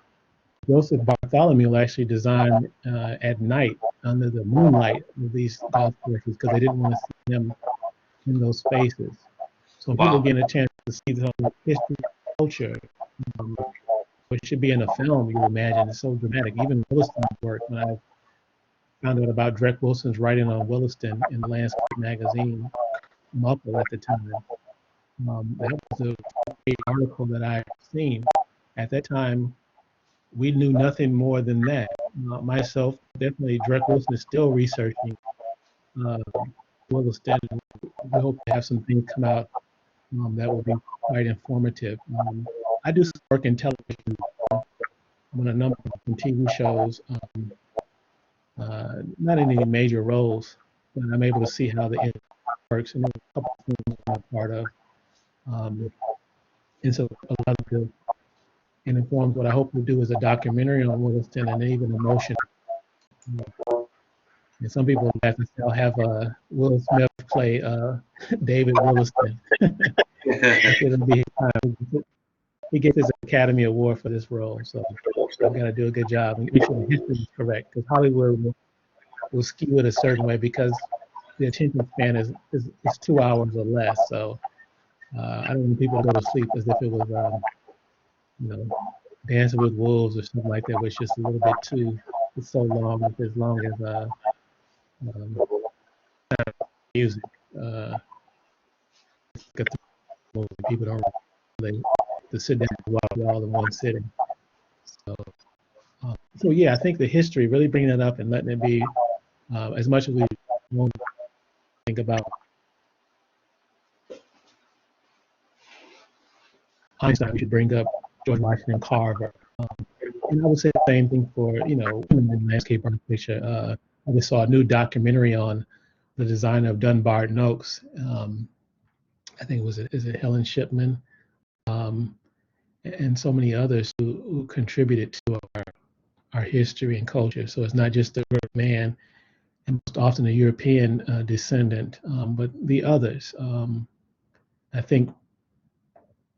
Joseph Bartholomew actually designed at night under the moonlight of these golf courses because they didn't want to see them in those spaces. So people get a chance to see the history, culture, which should be in a film, you imagine. It's so dramatic. Even Williston's work, when I found out about Drake Wilson's writing on Williston in the Landscape magazine, Muckle at the time, that was a great article that I've seen. At that time, we knew nothing more than that. Myself, definitely, Drake Wilson is still researching Williston. We hope to have some things come out that will be quite informative. I do some work in television on a number of TV shows, not in any major roles, but I'm able to see how the internet works, and there's a couple of things I'm a part of. And so a lot of it informs what I hope to do is a documentary on Williston and even a motion. And some people have to still have Will Smith play David Williston. It'll be his time. He gets his Academy Award for this role, so I've got to do a good job and make sure the history is correct, because Hollywood will skew it a certain way because the attention span is 2 hours or less. So I don't want people to go to sleep as if it was, Dancing with Wolves or something like that, which is just a little bit too. It's so long. It's as long as music. People don't really to sit down and watch it all in one sitting. So yeah, I think the history, really bringing it up and letting it be as much as we want to think about Einstein, we should bring up George Washington Carver. And I would say the same thing for, women in landscape architecture. I just saw a new documentary on the design of Dunbarton Oaks. I think is it Helen Shipman, and so many others who contributed to our history and culture. So it's not just the great man, and most often a European descendant, but the others. I think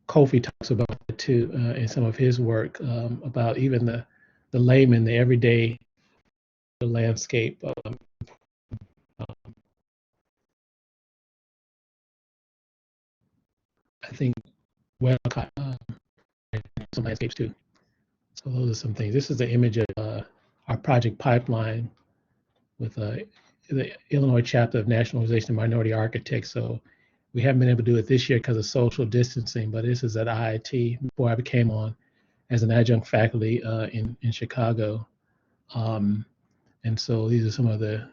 Kofi talks about it too in some of his work about even the layman, the everyday landscape. I think some landscapes too. So those are some things. This is the image of our project pipeline with the Illinois chapter of National Organization of Minority Architects. So we haven't been able to do it this year because of social distancing, but this is at IIT before I became on as an adjunct faculty in Chicago. And so these are some of the,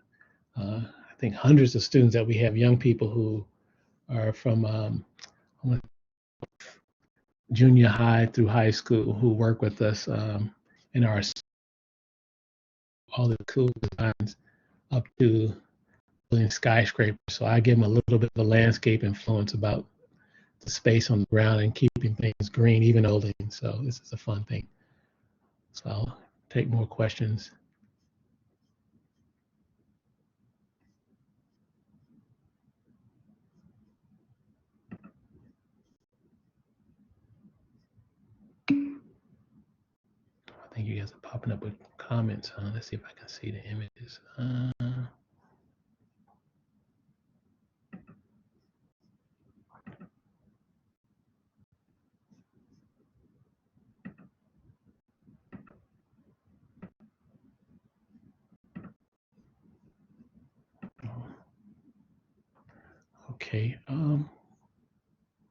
I think hundreds of students that we have, young people who are from junior high through high school who work with us in our all the cool designs up to building skyscrapers. So I give them a little bit of a landscape influence about the space on the ground and keeping things green, even building. So this is a fun thing. So I'll take more questions. I think you guys are popping up with comments. Let's see if I can see the images. Okay.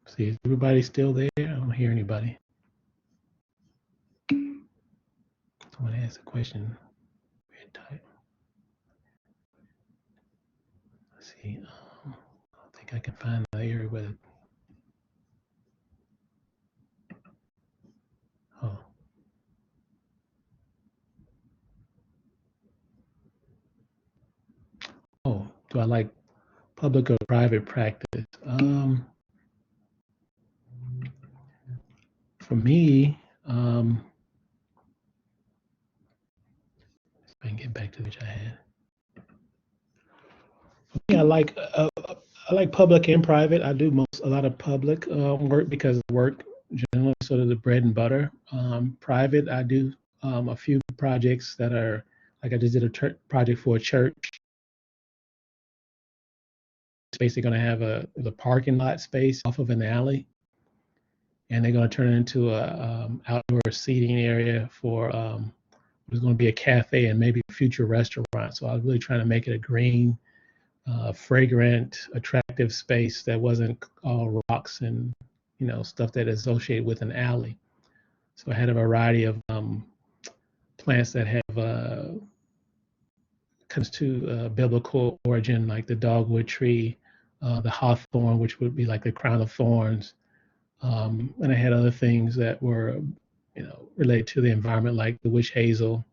See, is everybody still there? I don't hear anybody. Someone asked a question. Weird type. Let's see. I don't think I can find the area where. Oh. Oh, do I like public or private practice? For me, if I can get back to which I had. For me, I like public and private. I do a lot of public work because work generally sort of the bread and butter. Private, I do a few projects that are like I just did a project for a church. Space they're going to have the parking lot space off of an alley, and they're going to turn it into a outdoor seating area for there's going to be a cafe and maybe a future restaurant. So I was really trying to make it a green, fragrant, attractive space that wasn't all rocks and stuff that is associated with an alley. So I had a variety of plants that have comes to biblical origin, like the dogwood tree, the hawthorn, which would be like the crown of thorns, and I had other things that were, related to the environment, like the witch hazel,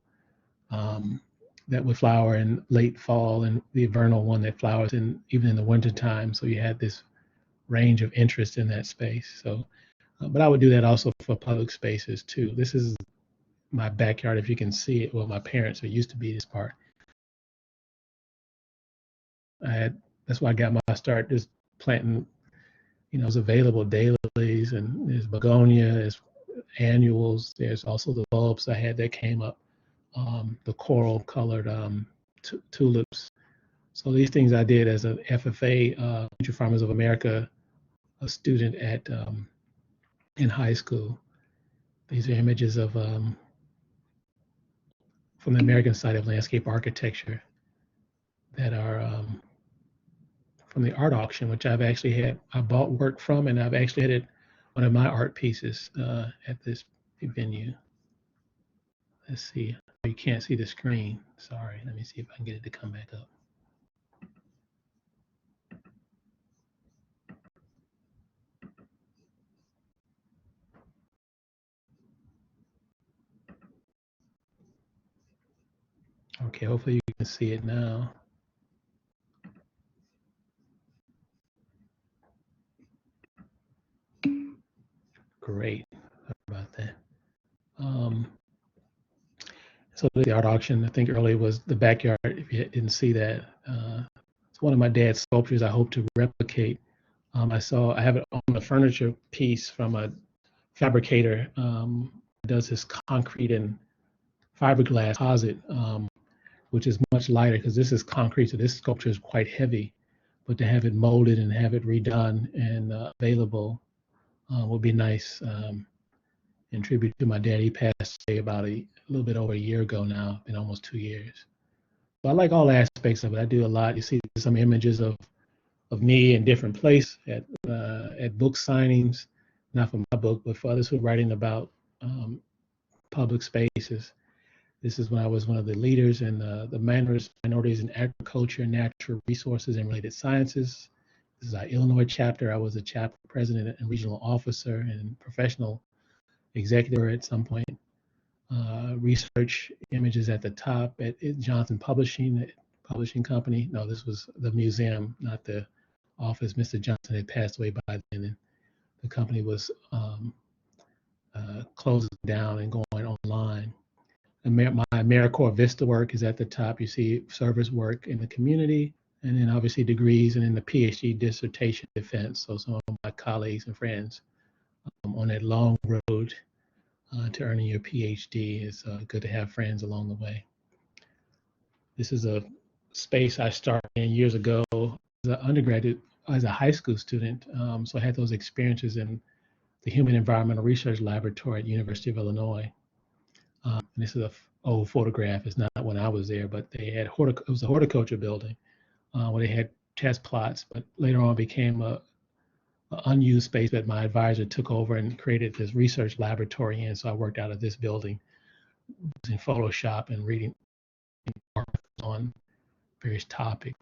that would flower in late fall, and the vernal one that flowers even in the wintertime. So you had this range of interest in that space. So, but I would do that also for public spaces too. This is my backyard, if you can see it. Well, my parents, it used to be this part. That's why I got my start just planting, it's available daylilies, and there's begonia, there's annuals, there's also the bulbs I had that came up, the coral colored tulips. So these things I did as an FFA, Future Farmers of America, a student at in high school. These are images of from the American side of landscape architecture that are from the art auction, which I bought work from, and I've actually had it one of my art pieces at this venue. Let's see. You can't see the screen. Sorry. Let me see if I can get it to come back up. Okay, hopefully you can see it now. Great. Sorry about that. So the art auction, I think earlier, was the backyard. If you didn't see that, it's one of my dad's sculptures I hope to replicate. I have it on a furniture piece from a fabricator, does this concrete and fiberglass composite, which is much lighter because this is concrete. So this sculpture is quite heavy, but to have it molded and have it redone and available would be nice. In tribute to my dad, he passed away about a little bit over a year ago now, in almost 2 years. But I like all aspects of it. I do a lot. You see some images of me in different places at book signings, not for my book, but for others who are writing about public spaces. This is when I was one of the leaders in the minorities in agriculture, natural resources, and related sciences. This is our Illinois chapter. I was a chapter president and regional officer and professional executive at some point. Research images at the top at Johnson Publishing Company. No, this was the museum, not the office. Mr. Johnson had passed away by then, and the company was closing down and going online. My AmeriCorps Vista work is at the top. You see service work in the community, and then obviously degrees, and then the PhD dissertation defense. So some of my colleagues and friends on that long road to earning your PhD. It's good to have friends along the way. This is a space I started in years ago as an undergraduate, as a high school student. So I had those experiences in the Human Environmental Research Laboratory at University of Illinois. And this is an old photograph. It's not when I was there, but they had it was a horticulture building where they had test plots, but later on became a unused space that my advisor took over and created this research laboratory in. So I worked out of this building using Photoshop and reading on various topics.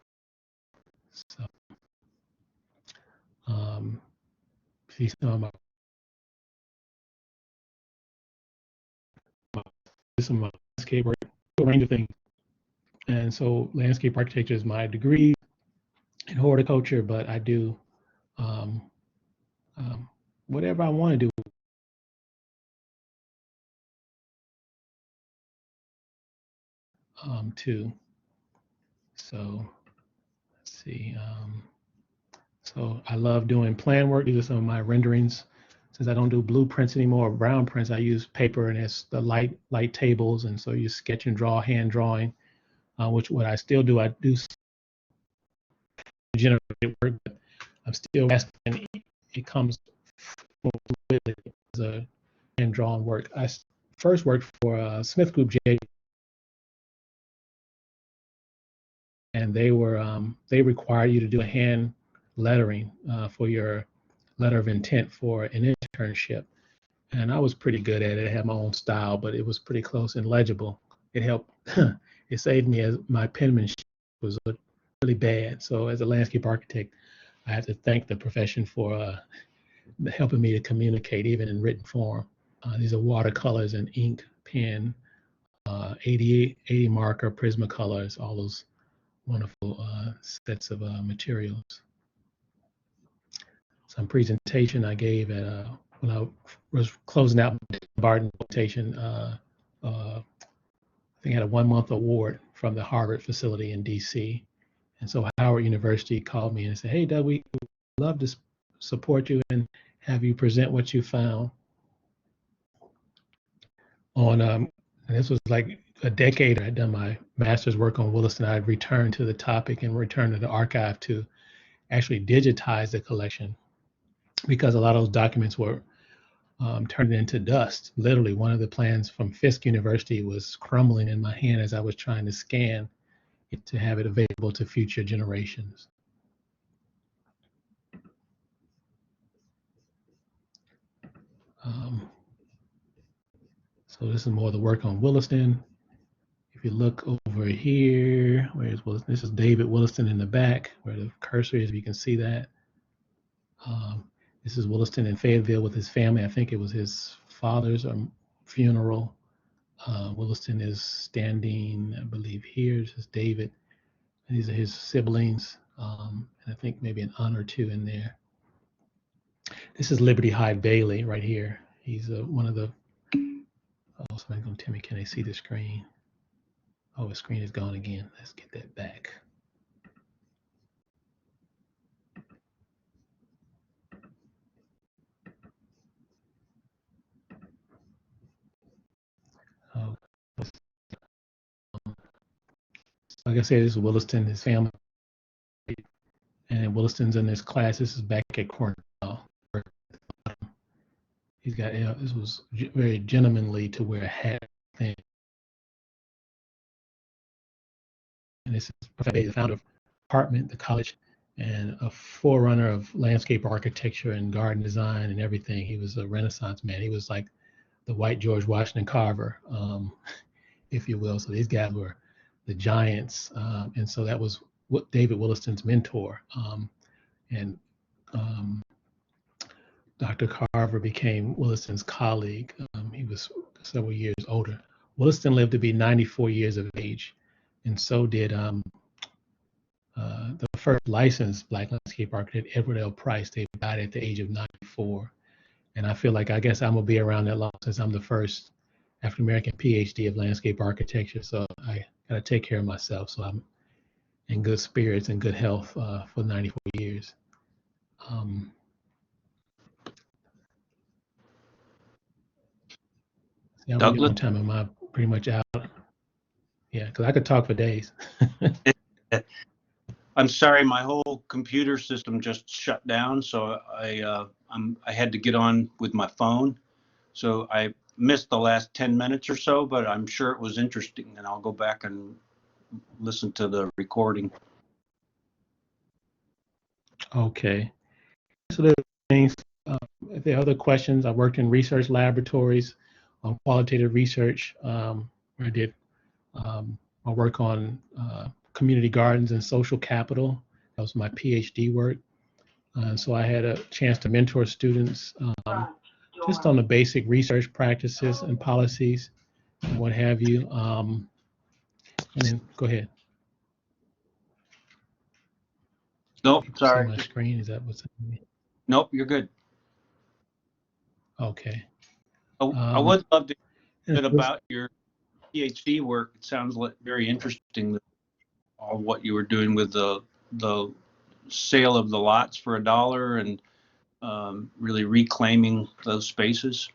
So see some of my landscape work, a range of things. And so landscape architecture is my degree in horticulture, but I do whatever I want to do. Too. So let's see. So I love doing plan work. These are some of my renderings. Since I don't do blueprints anymore, or brown prints, I use paper, and it's the light tables, and so you sketch and draw, hand drawing. Which what I still do, I do generate work, but I'm still resting. It comes with it as a hand drawn work. I first worked for Smith Group J, and they require you to do a hand lettering for your letter of intent for an internship. And I was pretty good at it. I had my own style, but it was pretty close and legible. It helped. It saved me as my penmanship was really bad. So as a landscape architect, I have to thank the profession for helping me to communicate even in written form. These are watercolors and ink, pen, 80 marker, Prismacolors, all those wonderful sets of materials. Some presentation I gave at when I was closing out Barton presentation. I think I had a 1-month award from the Harvard facility in DC. And so Howard University called me and said, "Hey, Doug, we would love to support you and have you present what you found on, and this was like a decade. I'd done my master's work on Williston. I'd returned to the topic and returned to the archive to actually digitize the collection because a lot of those documents were turned into dust. Literally, one of the plans from Fisk University was crumbling in my hand as I was trying to scan it to have it available to future generations. So this is more of the work on Williston. If you look over here, where's Williston? This is David Williston in the back, where the cursor is, if you can see that. This is Williston in Fayetteville with his family. I think it was his father's funeral. Williston is standing, I believe, here. This is David. And these are his siblings, and I think maybe an aunt or two in there. This is Liberty Hyde Bailey right here. He's one of the, oh, somebody's gonna tell me, can they see the screen? Oh, the screen is gone again. Let's get that back. Oh, like I said, this is Williston, his family. And Williston's in this class. This is back at Cornell. He's got, this was very gentlemanly to wear a hat thing. And this is the founder of Hartman, the college, and a forerunner of landscape architecture and garden design and everything. He was a Renaissance man. He was like the white George Washington Carver. if you will. So these guys were the giants, and so that was what David Williston's mentor. And Dr. Carver became Williston's colleague. He was several years older. Williston lived to be 94 years of age, and so did the first licensed Black landscape architect, Edward L. Price. They died at the age of 94. And I feel like I guess I'm gonna be around that long since I'm the first African American PhD of landscape architecture. So I gotta take care of myself. So I'm in good spirits and good health for 94 years. Yeah, I'm Douglas? on time. Am I pretty much out? Yeah, because I could talk for days. I'm sorry, my whole computer system just shut down, so I had to get on with my phone. So I missed the last 10 minutes or so, but I'm sure it was interesting, and I'll go back and listen to the recording. Okay. So there's things. If there are other questions, I worked in research laboratories on qualitative research, where I did my work on community gardens and social capital. That was my PhD work. So I had a chance to mentor students just on the basic research practices and policies and what have you. And then go ahead. Nope, See sorry. my screen? Is that what's happening? Nope, you're good. Okay. I would love to hear a bit about your PhD work. It sounds like very interesting, all what you were doing with the sale of the lots for $1 and really reclaiming those spaces.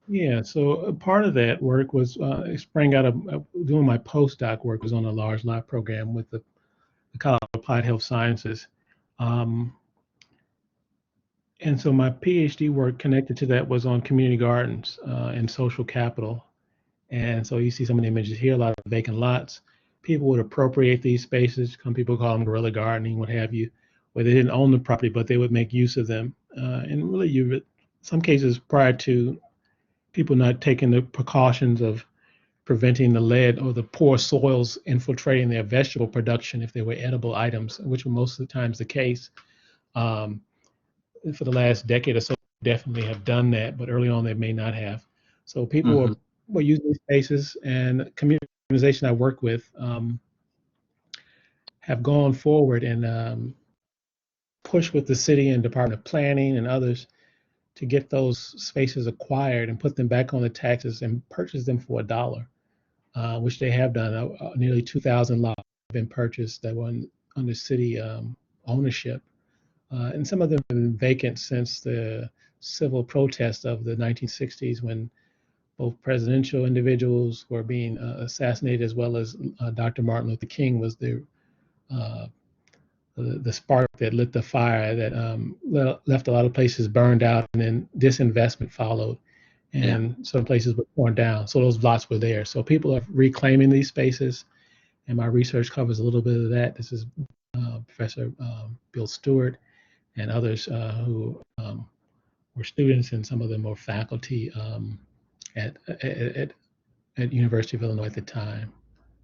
Yeah, so part of that work was it sprang out of doing my postdoc work was on a large lot program with the College of Applied Health Sciences. And so my PhD work connected to that was on community gardens and social capital. And so you see some of the images here, a lot of vacant lots. People would appropriate these spaces. Some people call them guerrilla gardening, what have you, where they didn't own the property, but they would make use of them. And really, some cases prior to people not taking the precautions of preventing the lead or the poor soils infiltrating their vegetable production if they were edible items, which were most of the times the case. For the last decade or so, definitely have done that, but early on they may not have. So people were using these spaces, and community organization I work with have gone forward and pushed with the city and Department of Planning and others to get those spaces acquired and put them back on the taxes and purchase them for $1, which they have done. Nearly 2,000 lots have been purchased that were under city ownership. And some of them have been vacant since the civil protest of the 1960s, when both presidential individuals were being assassinated, as well as Dr. Martin Luther King was the spark that lit the fire that left a lot of places burned out, and then disinvestment followed, and some places were torn down. So those lots were there. So people are reclaiming these spaces, and my research covers a little bit of that. This is Professor Bill Stewart and others who were students, and some of them were faculty at University of Illinois at the time.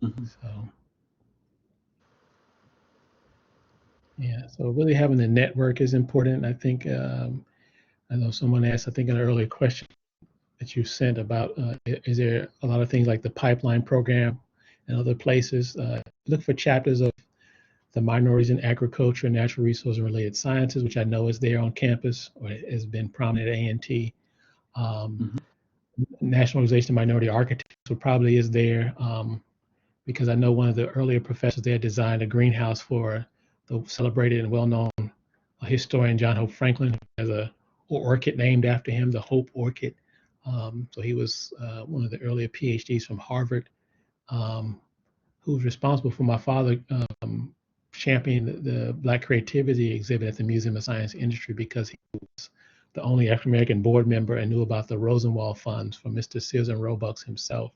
So. Yeah, so really having the network is important. I think, I know someone asked, I think in an earlier question that you sent about, is there a lot of things like the pipeline program and other places? Look for chapters of the minorities in agriculture, natural resource and related sciences, which I know is there on campus or has been prominent at A&T. National Organization of Minority Architects probably is there because I know one of the earlier professors there designed a greenhouse for the celebrated and well-known historian John Hope Franklin, who has a orchid named after him, the Hope Orchid. So he was one of the earlier PhDs from Harvard, who was responsible for my father championing the Black Creativity exhibit at the Museum of Science and Industry, because he was the only African-American board member and knew about the Rosenwald funds from Mr. Sears and Roebuck himself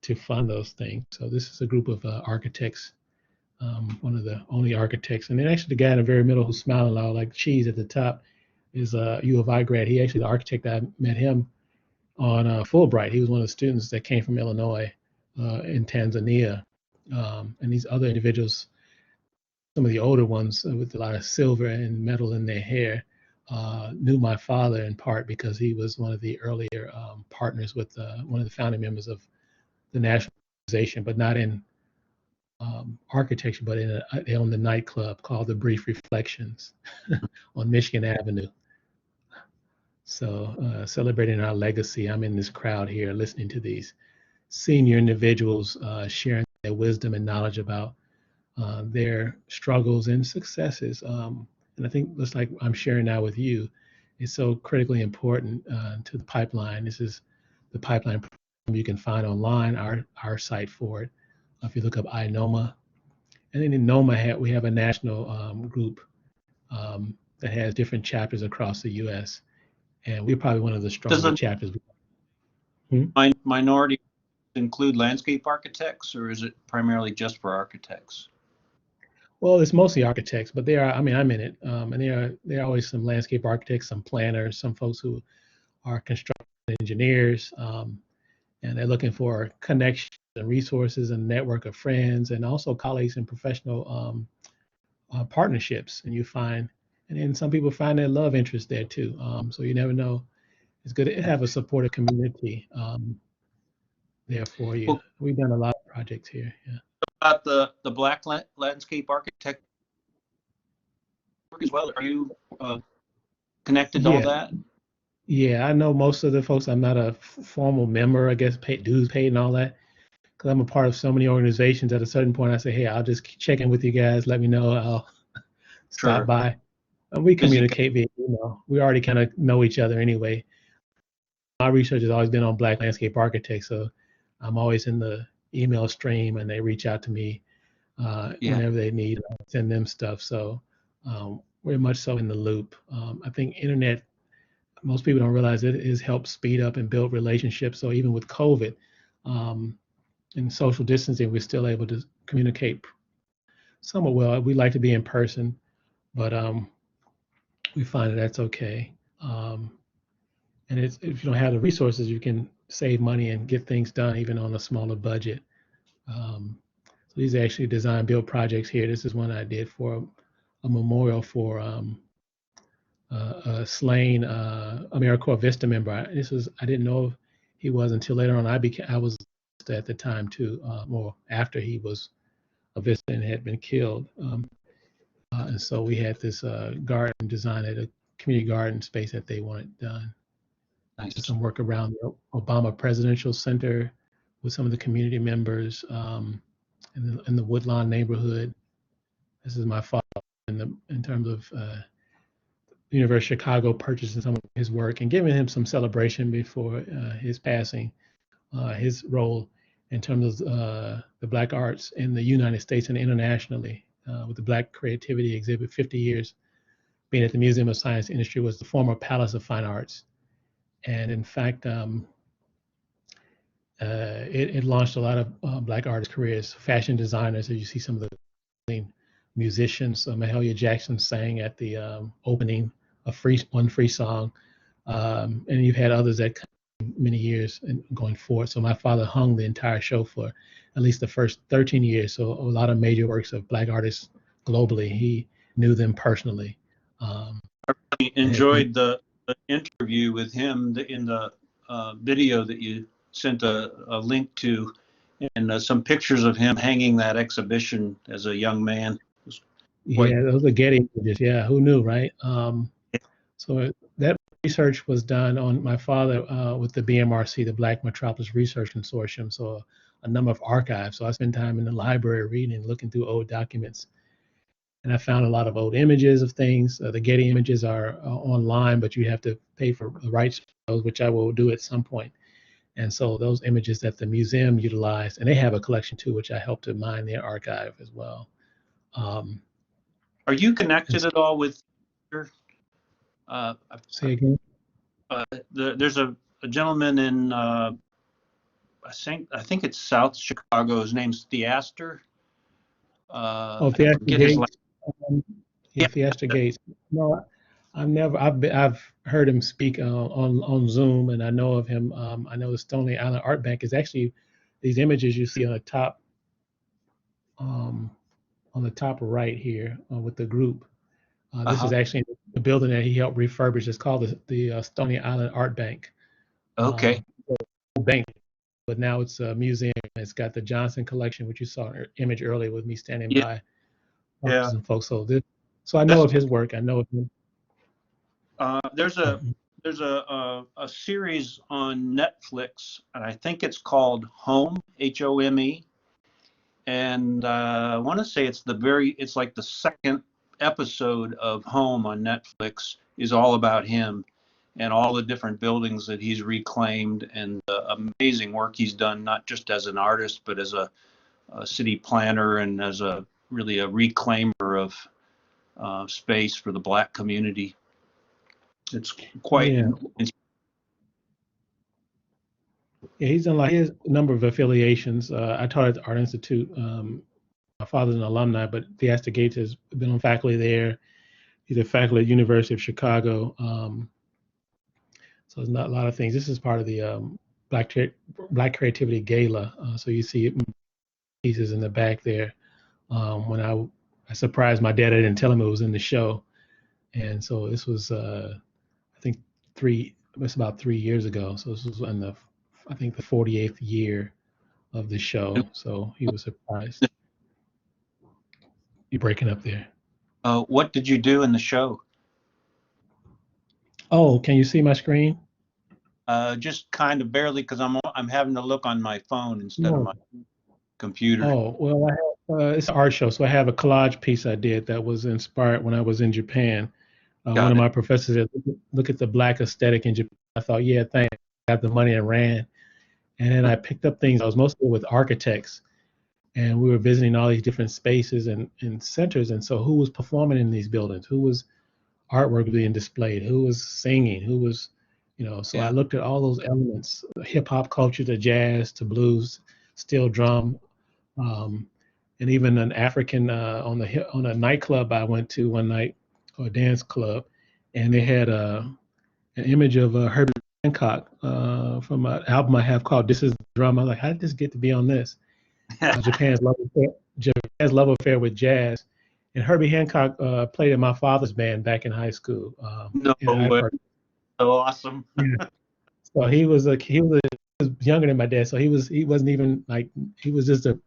to fund those things. So this is a group of architects, one of the only architects. And then actually the guy in the very middle who's smiling loud like cheese at the top is a U of I grad. He actually, the architect, I met him on Fulbright. He was one of the students that came from Illinois in Tanzania. And these other individuals, some of the older ones with a lot of silver and metal in their hair, knew my father in part because he was one of the earlier partners with one of the founding members of the National Organization, but not in architecture, but they owned the nightclub called the Brief Reflections on Michigan Avenue. So celebrating our legacy, I'm in this crowd here listening to these senior individuals sharing their wisdom and knowledge about their struggles and successes. And I think just like I'm sharing now with you, it's so critically important to the pipeline. This is the pipeline program you can find online, our site for it. If you look up INOMA, and then in NOMA, we have a national group that has different chapters across the U.S. And we're probably one of the stronger chapters. Minority include landscape architects, or is it primarily just for architects? Well, it's mostly architects, but I'm in it, and there are always some landscape architects, some planners, some folks who are construction engineers, and they're looking for connections and resources and network of friends, and also colleagues and professional partnerships. And you find, and then some people find their love interest there too. So you never know. It's good to have a supportive community there for you. Well, we've done a lot of projects here. Yeah. About the Black landscape architect work as well. Are you connected to all that? Yeah, I know most of the folks. I'm not a formal member, I guess, dues paid and all that, because I'm a part of so many organizations. At a certain point, I say, hey, I'll just check in with you guys. Let me know. I'll stop by. And we communicate via email. We already kind of know each other anyway. My research has always been on Black landscape architects, so I'm always in the email stream, and they reach out to me whenever they need. I send them stuff. So we're much so in the loop. I think internet, most people don't realize it has helped speed up and build relationships. So even with COVID and social distancing, we're still able to communicate somewhat well. We like to be in person, but we find that that's okay. And if you don't have the resources, you can save money and get things done even on a smaller budget. So these are actually design build projects here. This is one I did for a memorial for a slain AmeriCorps Vista member. I didn't know he was until later on. I was at the time too, or after he was a Vista and had been killed. And so we had this garden design at a community garden space that they wanted done. Nice. Some work around the Obama Presidential Center with some of the community members in the Woodlawn neighborhood. This is my father in terms of University of Chicago purchasing some of his work and giving him some celebration before his passing. His role in terms of the Black arts in the United States and internationally with the Black Creativity Exhibit, 50 years being at the Museum of Science and Industry, was the former Palace of Fine Arts. And in fact, it launched a lot of Black artist careers, fashion designers, as you see some of the musicians. Mahalia Jackson sang at the opening of one free song. And you've had others that come many years and going forward. So my father hung the entire show for at least the first 13 years. So a lot of major works of Black artists globally, he knew them personally. I really enjoyed the interview with him in the video that you sent a link to, and some pictures of him hanging that exhibition as a young man. Yeah, those are Getty images. Yeah, who knew, right? So that research was done on my father with the BMRC, the Black Metropolis Research Consortium. So a number of archives. So I spent time in the library reading and looking through old documents. And I found a lot of old images of things. The Getty images are online, but you have to pay for the rights for those, which I will do at some point. And so those images that the museum utilized, and they have a collection too, which I helped to mine their archive as well. Are you connected at all with? Say again. There's a gentleman in I think it's South Chicago. His name's Theaster. Theaster Gates. Theaster Gates. No, I've heard him speak on Zoom, and I know of him. I know the Stony Island Art Bank is actually these images you see um, on the top right here with the group. This is Uh-huh. actually the building that he helped refurbish. It's called the Stony Island Art Bank. Okay. Bank, but now it's a museum. It's got the Johnson collection, which you saw an image earlier with me standing Yeah. by Yeah. some folks. So I know That's of his work. I know of him. there's a series on Netflix, and I think it's called Home, Home, and I want to say it's like the second episode of Home on Netflix is all about him and all the different buildings that he's reclaimed and the amazing work he's done, not just as an artist, but as a city planner and as a reclaimer of space for the Black community. It's quite. Yeah. Yeah, he's done like his number of affiliations. I taught at the Art Institute. My father's an alumni, but Theaster Gates has been on faculty there. He's a faculty at University of Chicago. So there's not a lot of things. This is part of the Black Creativity Gala. So you see pieces in the back there. When I surprised my dad, I didn't tell him it was in the show. And so this was, I think it's about 3 years ago. So this was in I think the 48th year of the show. So he was surprised. You breaking up there. What did you do in the show? Oh, can you see my screen? Just kind of barely, because I'm having to look on my phone instead of my computer. Oh, well, it's an art show. So I have a collage piece I did that was inspired when I was in Japan. One of my professors said, look at the Black aesthetic in Japan. I thought, yeah, thanks. I got the money and ran. And then I picked up things. I was mostly with architects. And we were visiting all these different spaces and centers. And so who was performing in these buildings? Who was artwork being displayed? Who was singing? Who was, so I looked at all those elements, hip hop culture to jazz to blues, steel drum, and even an African on a nightclub I went to one night, or a dance club, and they had an image of Herbie Hancock from an album I have called "This Is the Drum." I was like, how did this get to be on this? Japan's love affair with jazz, and Herbie Hancock played in my father's band back in high school. No way. So awesome. Yeah. So he was younger than my dad, so he wasn't even like, he was just a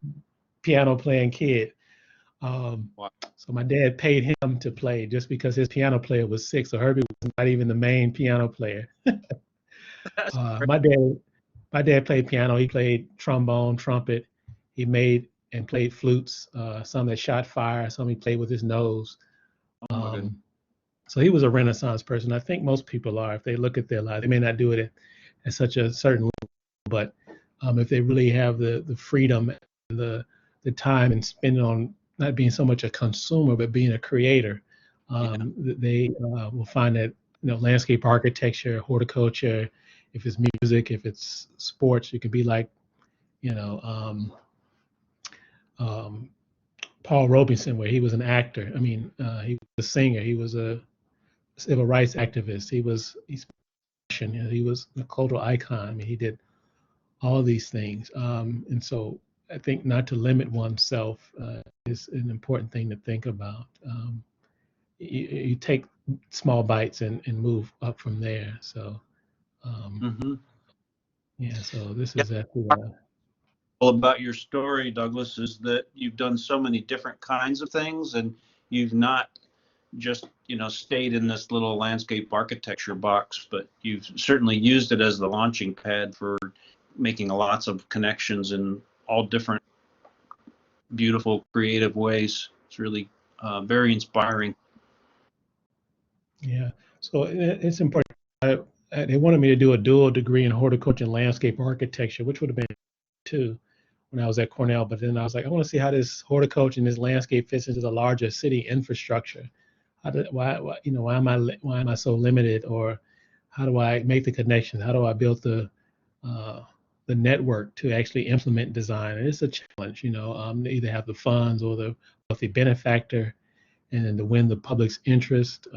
piano playing kid. Wow. So my dad paid him to play just because his piano player was sick. So Herbie was not even the main piano player. My dad played piano. He played trombone, trumpet. He made and played flutes. Some that shot fire. Some he played with his nose. So he was a Renaissance person. I think most people are. If they look at their life, they may not do it at such a certain level, but if they really have the freedom and the time and spend it on not being so much a consumer, but being a creator, they will find that, landscape architecture, horticulture, if it's music, if it's sports, you can be like, Paul Robeson, where he was an actor. I mean, he was a singer. He was a civil rights activist. He was a cultural icon. I mean, he did all these things. And so I think not to limit oneself is an important thing to think about. You take small bites and move up from there. So, so this is All about your story, Douglas, is that you've done so many different kinds of things, and you've not just stayed in this little landscape architecture box, but you've certainly used it as the launching pad for making lots of connections in all different beautiful, creative ways. It's really very inspiring. Yeah, so it's important. They wanted me to do a dual degree in horticulture and landscape architecture, which would have been too when I was at Cornell. But then I was like, I want to see how this horticulture and this landscape fits into the larger city infrastructure. Why am I so limited, or how do I make the connections? How do I build the network to actually implement design? And it's a challenge, to either have the funds or the wealthy benefactor, and then to win the public's interest.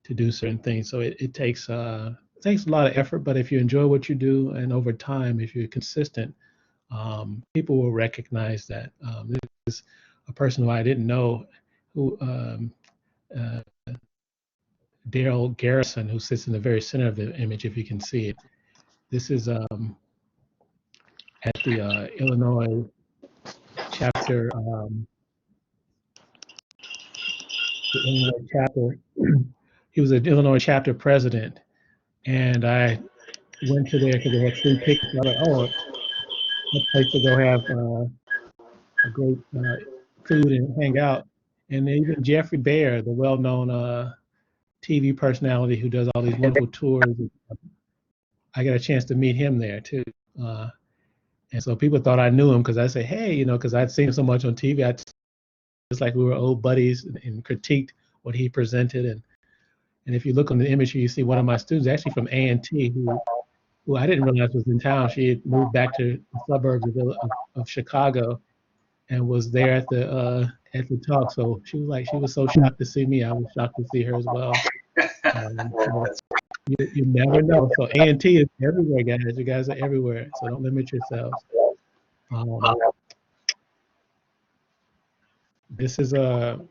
to do certain things. So it takes a lot of effort, but if you enjoy what you do and over time, if you're consistent, people will recognize that. This is a person who I didn't know, who uh, Daryl Garrison, who sits in the very center of the image, if you can see it. This is at the Illinois chapter, He was an Illinois chapter president, and I went to there because they had free tickets. I was like, oh, a place to go have a great food and hang out. And even Jeffrey Baer, the well-known TV personality who does all these wonderful tours, I got a chance to meet him there too. And so people thought I knew him because I say, hey, you know, because I'd seen him so much on TV. It's like we were old buddies and critiqued what he presented. And if you look on the image here, you see one of my students actually from A&T who I didn't realize was in town. She had moved back to the suburbs of Chicago and was there at the talk. So she was so shocked to see me. I was shocked to see her as well. So you never know. So A&T is everywhere, guys. You guys are everywhere. So don't limit yourselves. This is the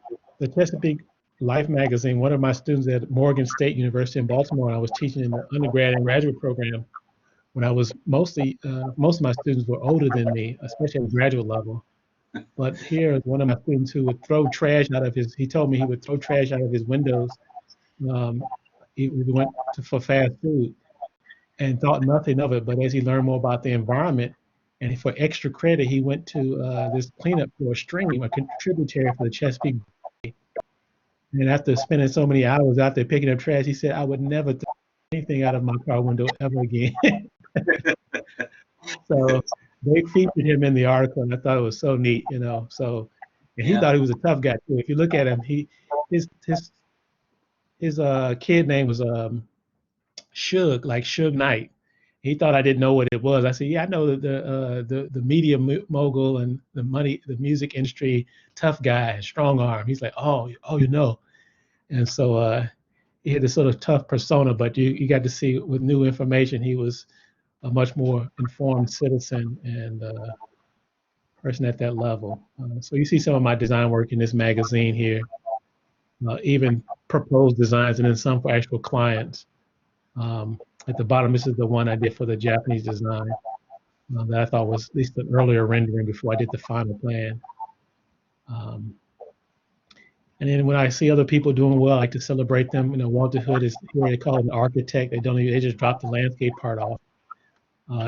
Chesapeake Life magazine. One of my students at Morgan State University in Baltimore, I was teaching in the undergrad and graduate program when I was most of my students were older than me, especially at the graduate level. But here is one of my students who would throw trash out of he told me he would throw trash out of his windows. He went for fast food and thought nothing of it. But as he learned more about the environment, and for extra credit, he went to this cleanup for a stream, a tributary for the Chesapeake Bay. And after spending so many hours out there picking up trash, he said, I would never throw anything out of my car window ever again. So they featured him in the article, and I thought it was so neat, you know. So, and he thought he was a tough guy too. If you look at him, his kid name was Suge, like Suge Knight. He thought I didn't know what it was. I said, yeah, I know the media mogul and the music industry tough guy, strong arm. He's like, oh, you know. And so he had this sort of tough persona, but you got to see with new information, he was a much more informed citizen and person at that level. So you see some of my design work in this magazine here, even proposed designs and then some for actual clients. At the bottom, this is the one I did for the Japanese design that I thought was at least an earlier rendering before I did the final plan. And then when I see other people doing well, I like to celebrate them. You know, Walter Hood is here. They call him an architect. They just dropped the landscape part off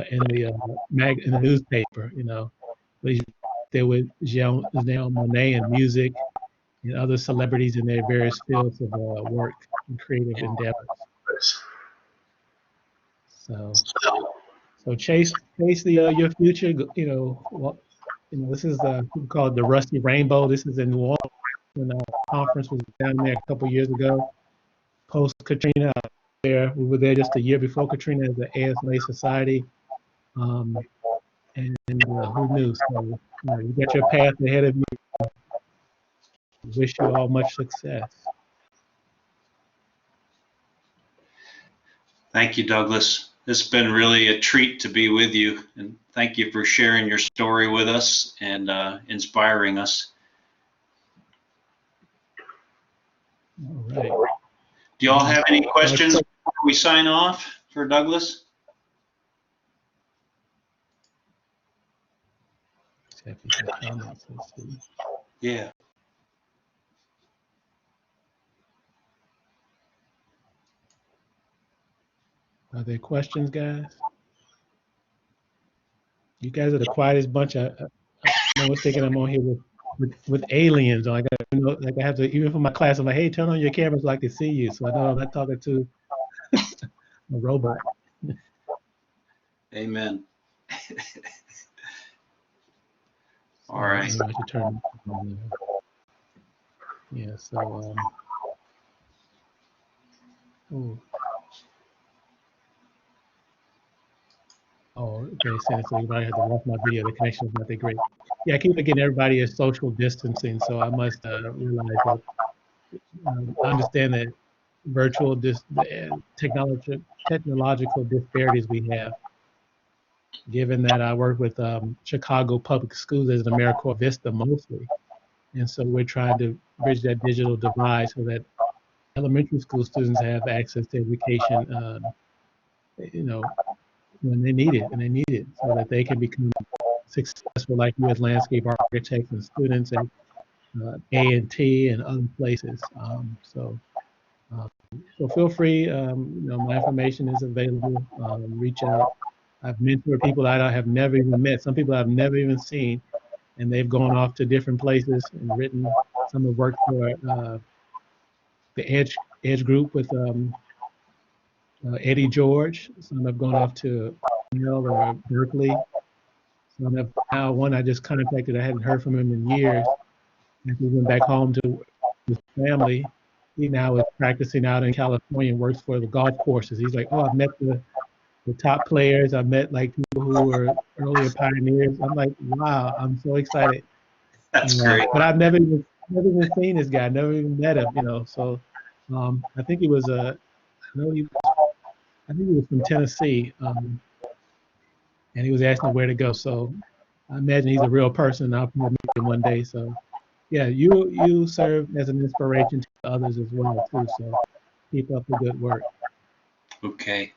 in the newspaper. You know, there with Jean Monnet and music and other celebrities in their various fields of work and creative endeavors. So chase your future. You know, this is we call it the Rusty Rainbow. This is in New Orleans. When our conference was down there a couple years ago, post Katrina. We were there just a year before Katrina as the ASLA Society, and who knew? So you got your path ahead of you. Wish you all much success. Thank you, Douglas. It's been really a treat to be with you, and thank you for sharing your story with us and inspiring us. All right. Do y'all have any questions before we sign off for Douglas? Yeah. Are there questions, guys? You guys are the quietest bunch. I was thinking I'm on here with aliens. Like I have to, even for my class, I'm like, hey, turn on your camera so I can see you. So I know I'm not talking to a robot. Amen. All right. I should turn. Yeah. So. Oh, okay. So everybody had to watch my video. The connection is not that great. Yeah, I keep forgetting everybody is social distancing, so I must realize that I understand that technological disparities we have. Given that I work with Chicago Public Schools as an AmeriCorps Vista mostly, and so we're trying to bridge that digital divide so that elementary school students have access to education, you know, when they need it, and they need it so that they can become successful like you as landscape architects and students at A&T and other places. So feel free. My information is available. Reach out. I've mentored people that I have never even met. Some people I've never even seen, and they've gone off to different places and written. Some have worked for the Edge Group with Eddie George. Some have gone off to Yale or Berkeley. Some have now one I just contacted. I hadn't heard from him in years. After he went back home to his family, he now is practicing out in California and works for the golf courses. He's like, oh, I've met the top players. I've met like people who were earlier pioneers. I'm like, wow, I'm so excited. That's great. But I've never even seen this guy, never even met him, So I think he was I think he was from Tennessee, and he was asking where to go. So I imagine he's a real person. I'll probably meet him one day. So yeah, you serve as an inspiration to others as well too. So keep up the good work. Okay.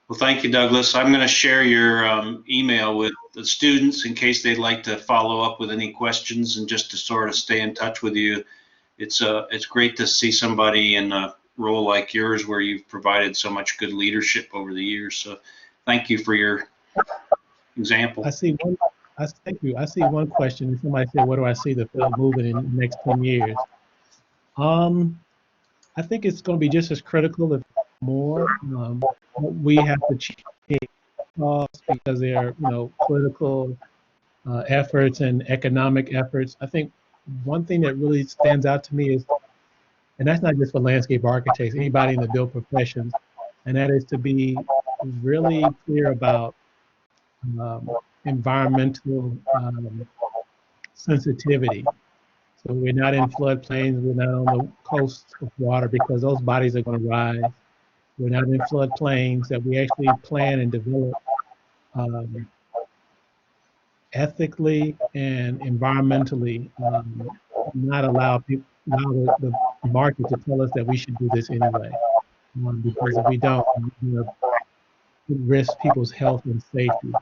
Well, thank you, Douglas. I'm going to share your email with the students in case they'd like to follow up with any questions and just to sort of stay in touch with you. It's great to see somebody in a role like yours where you've provided so much good leadership over the years. So thank you for your example. Thank you. I see one question. Somebody said, "What do I see the field moving in the next 10 years?" I think it's going to be just as critical, if more. We have to change costs because they are, political efforts and economic efforts. I think one thing that really stands out to me is, and that's not just for landscape architects, anybody in the built professions, and that is to be really clear about environmental sensitivity. So we're not in floodplains, we're not on the coast of water because those bodies are going to rise. We're not in floodplains, that we actually plan and develop ethically and environmentally, not allow the market to tell us that we should do this anyway. Because if we don't, it risks people's health and safety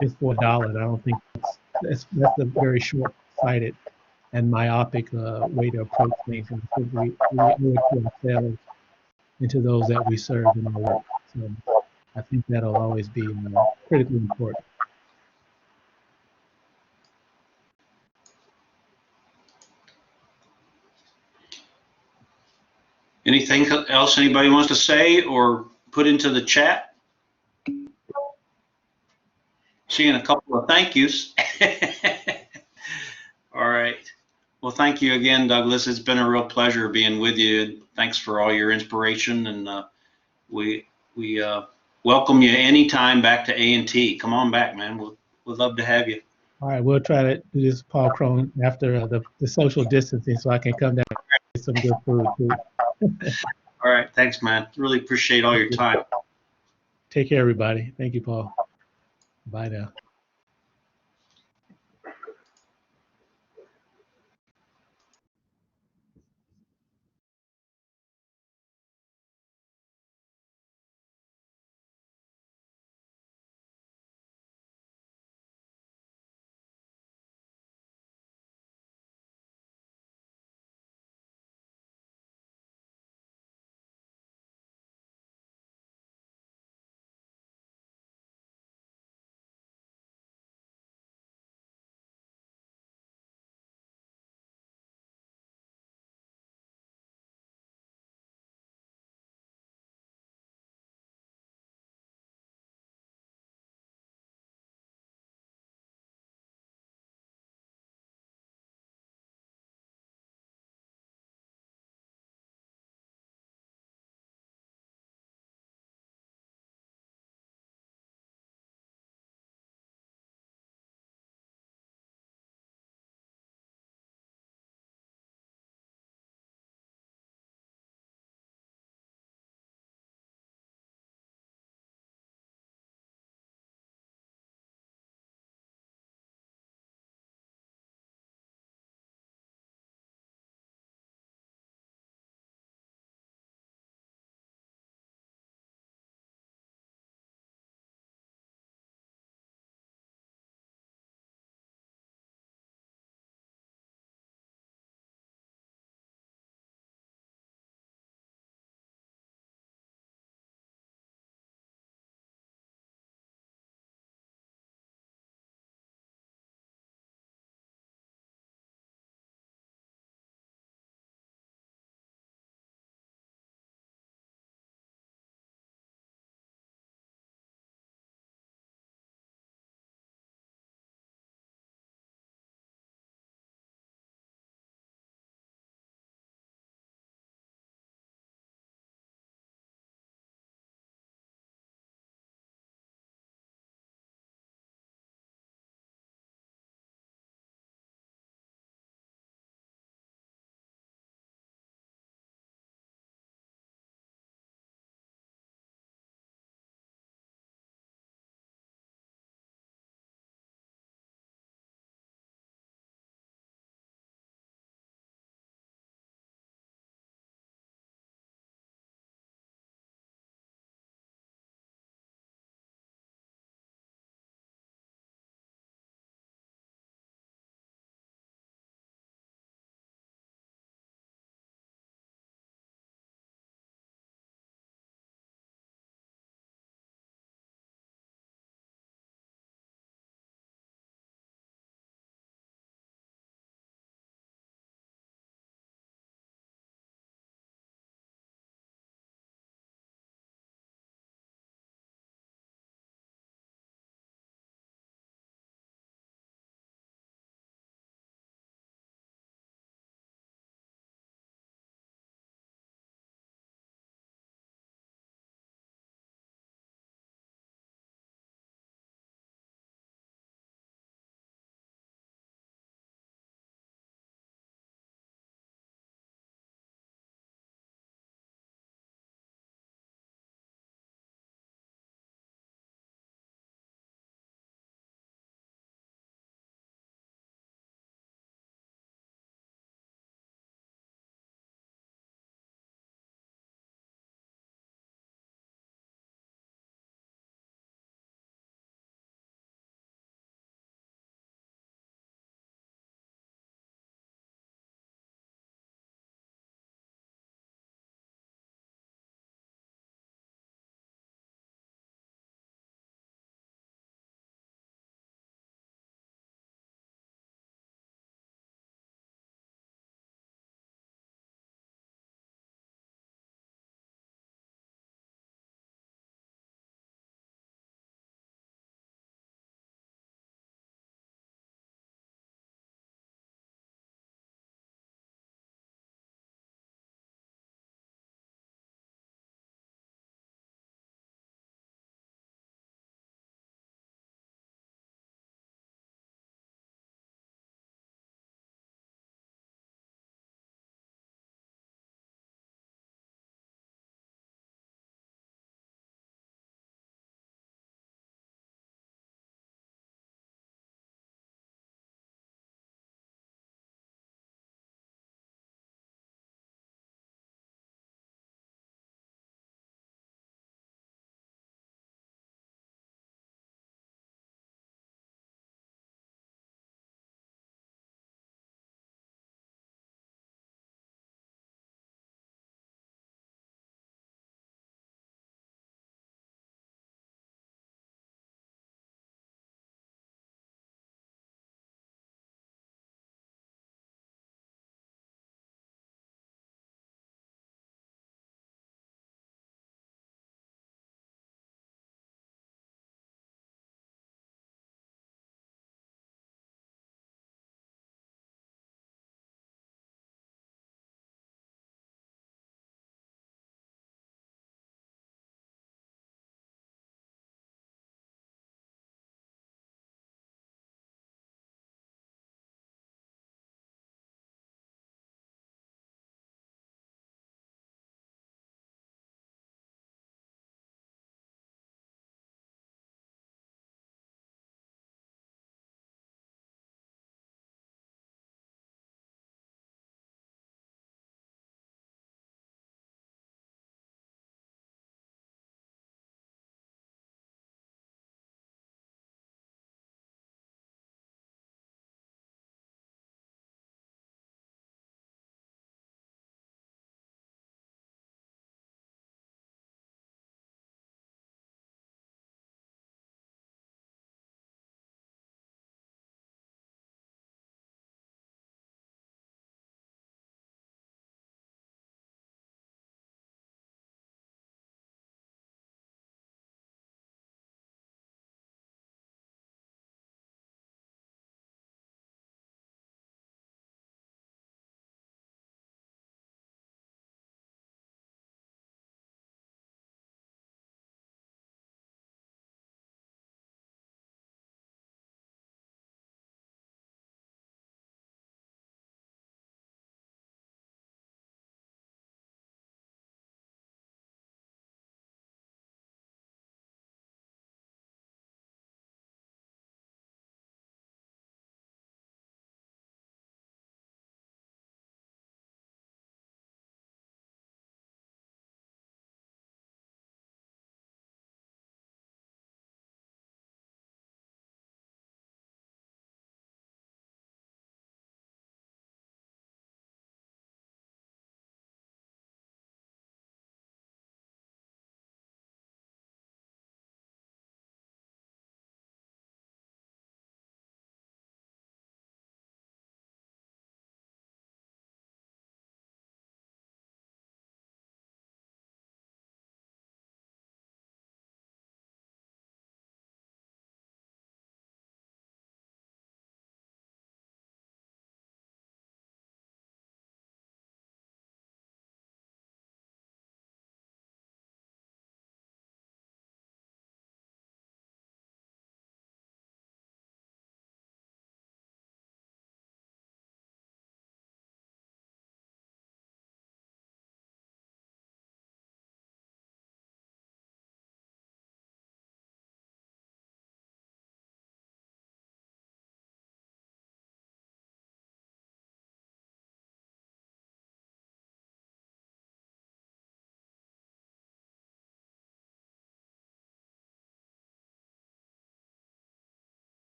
just for $1. I don't think that's a very short-sighted and myopic way to approach things. And I think we owe it to ourselves and to those that we serve in our work. So I think that'll always be critically important. Anything else anybody wants to say or put into the chat? Seeing a couple of thank yous. All right. Well, thank you again, Douglas. It's been a real pleasure being with you. Thanks for all your inspiration, and we welcome you anytime back to A&T. Come on back, man. We'd love to have you. All right, we'll try to do this, Paul Crone, after the social distancing, so I can come down and get some good food too. All right, thanks, man. Really appreciate all your time. Take care, everybody. Thank you, Paul. Bye now.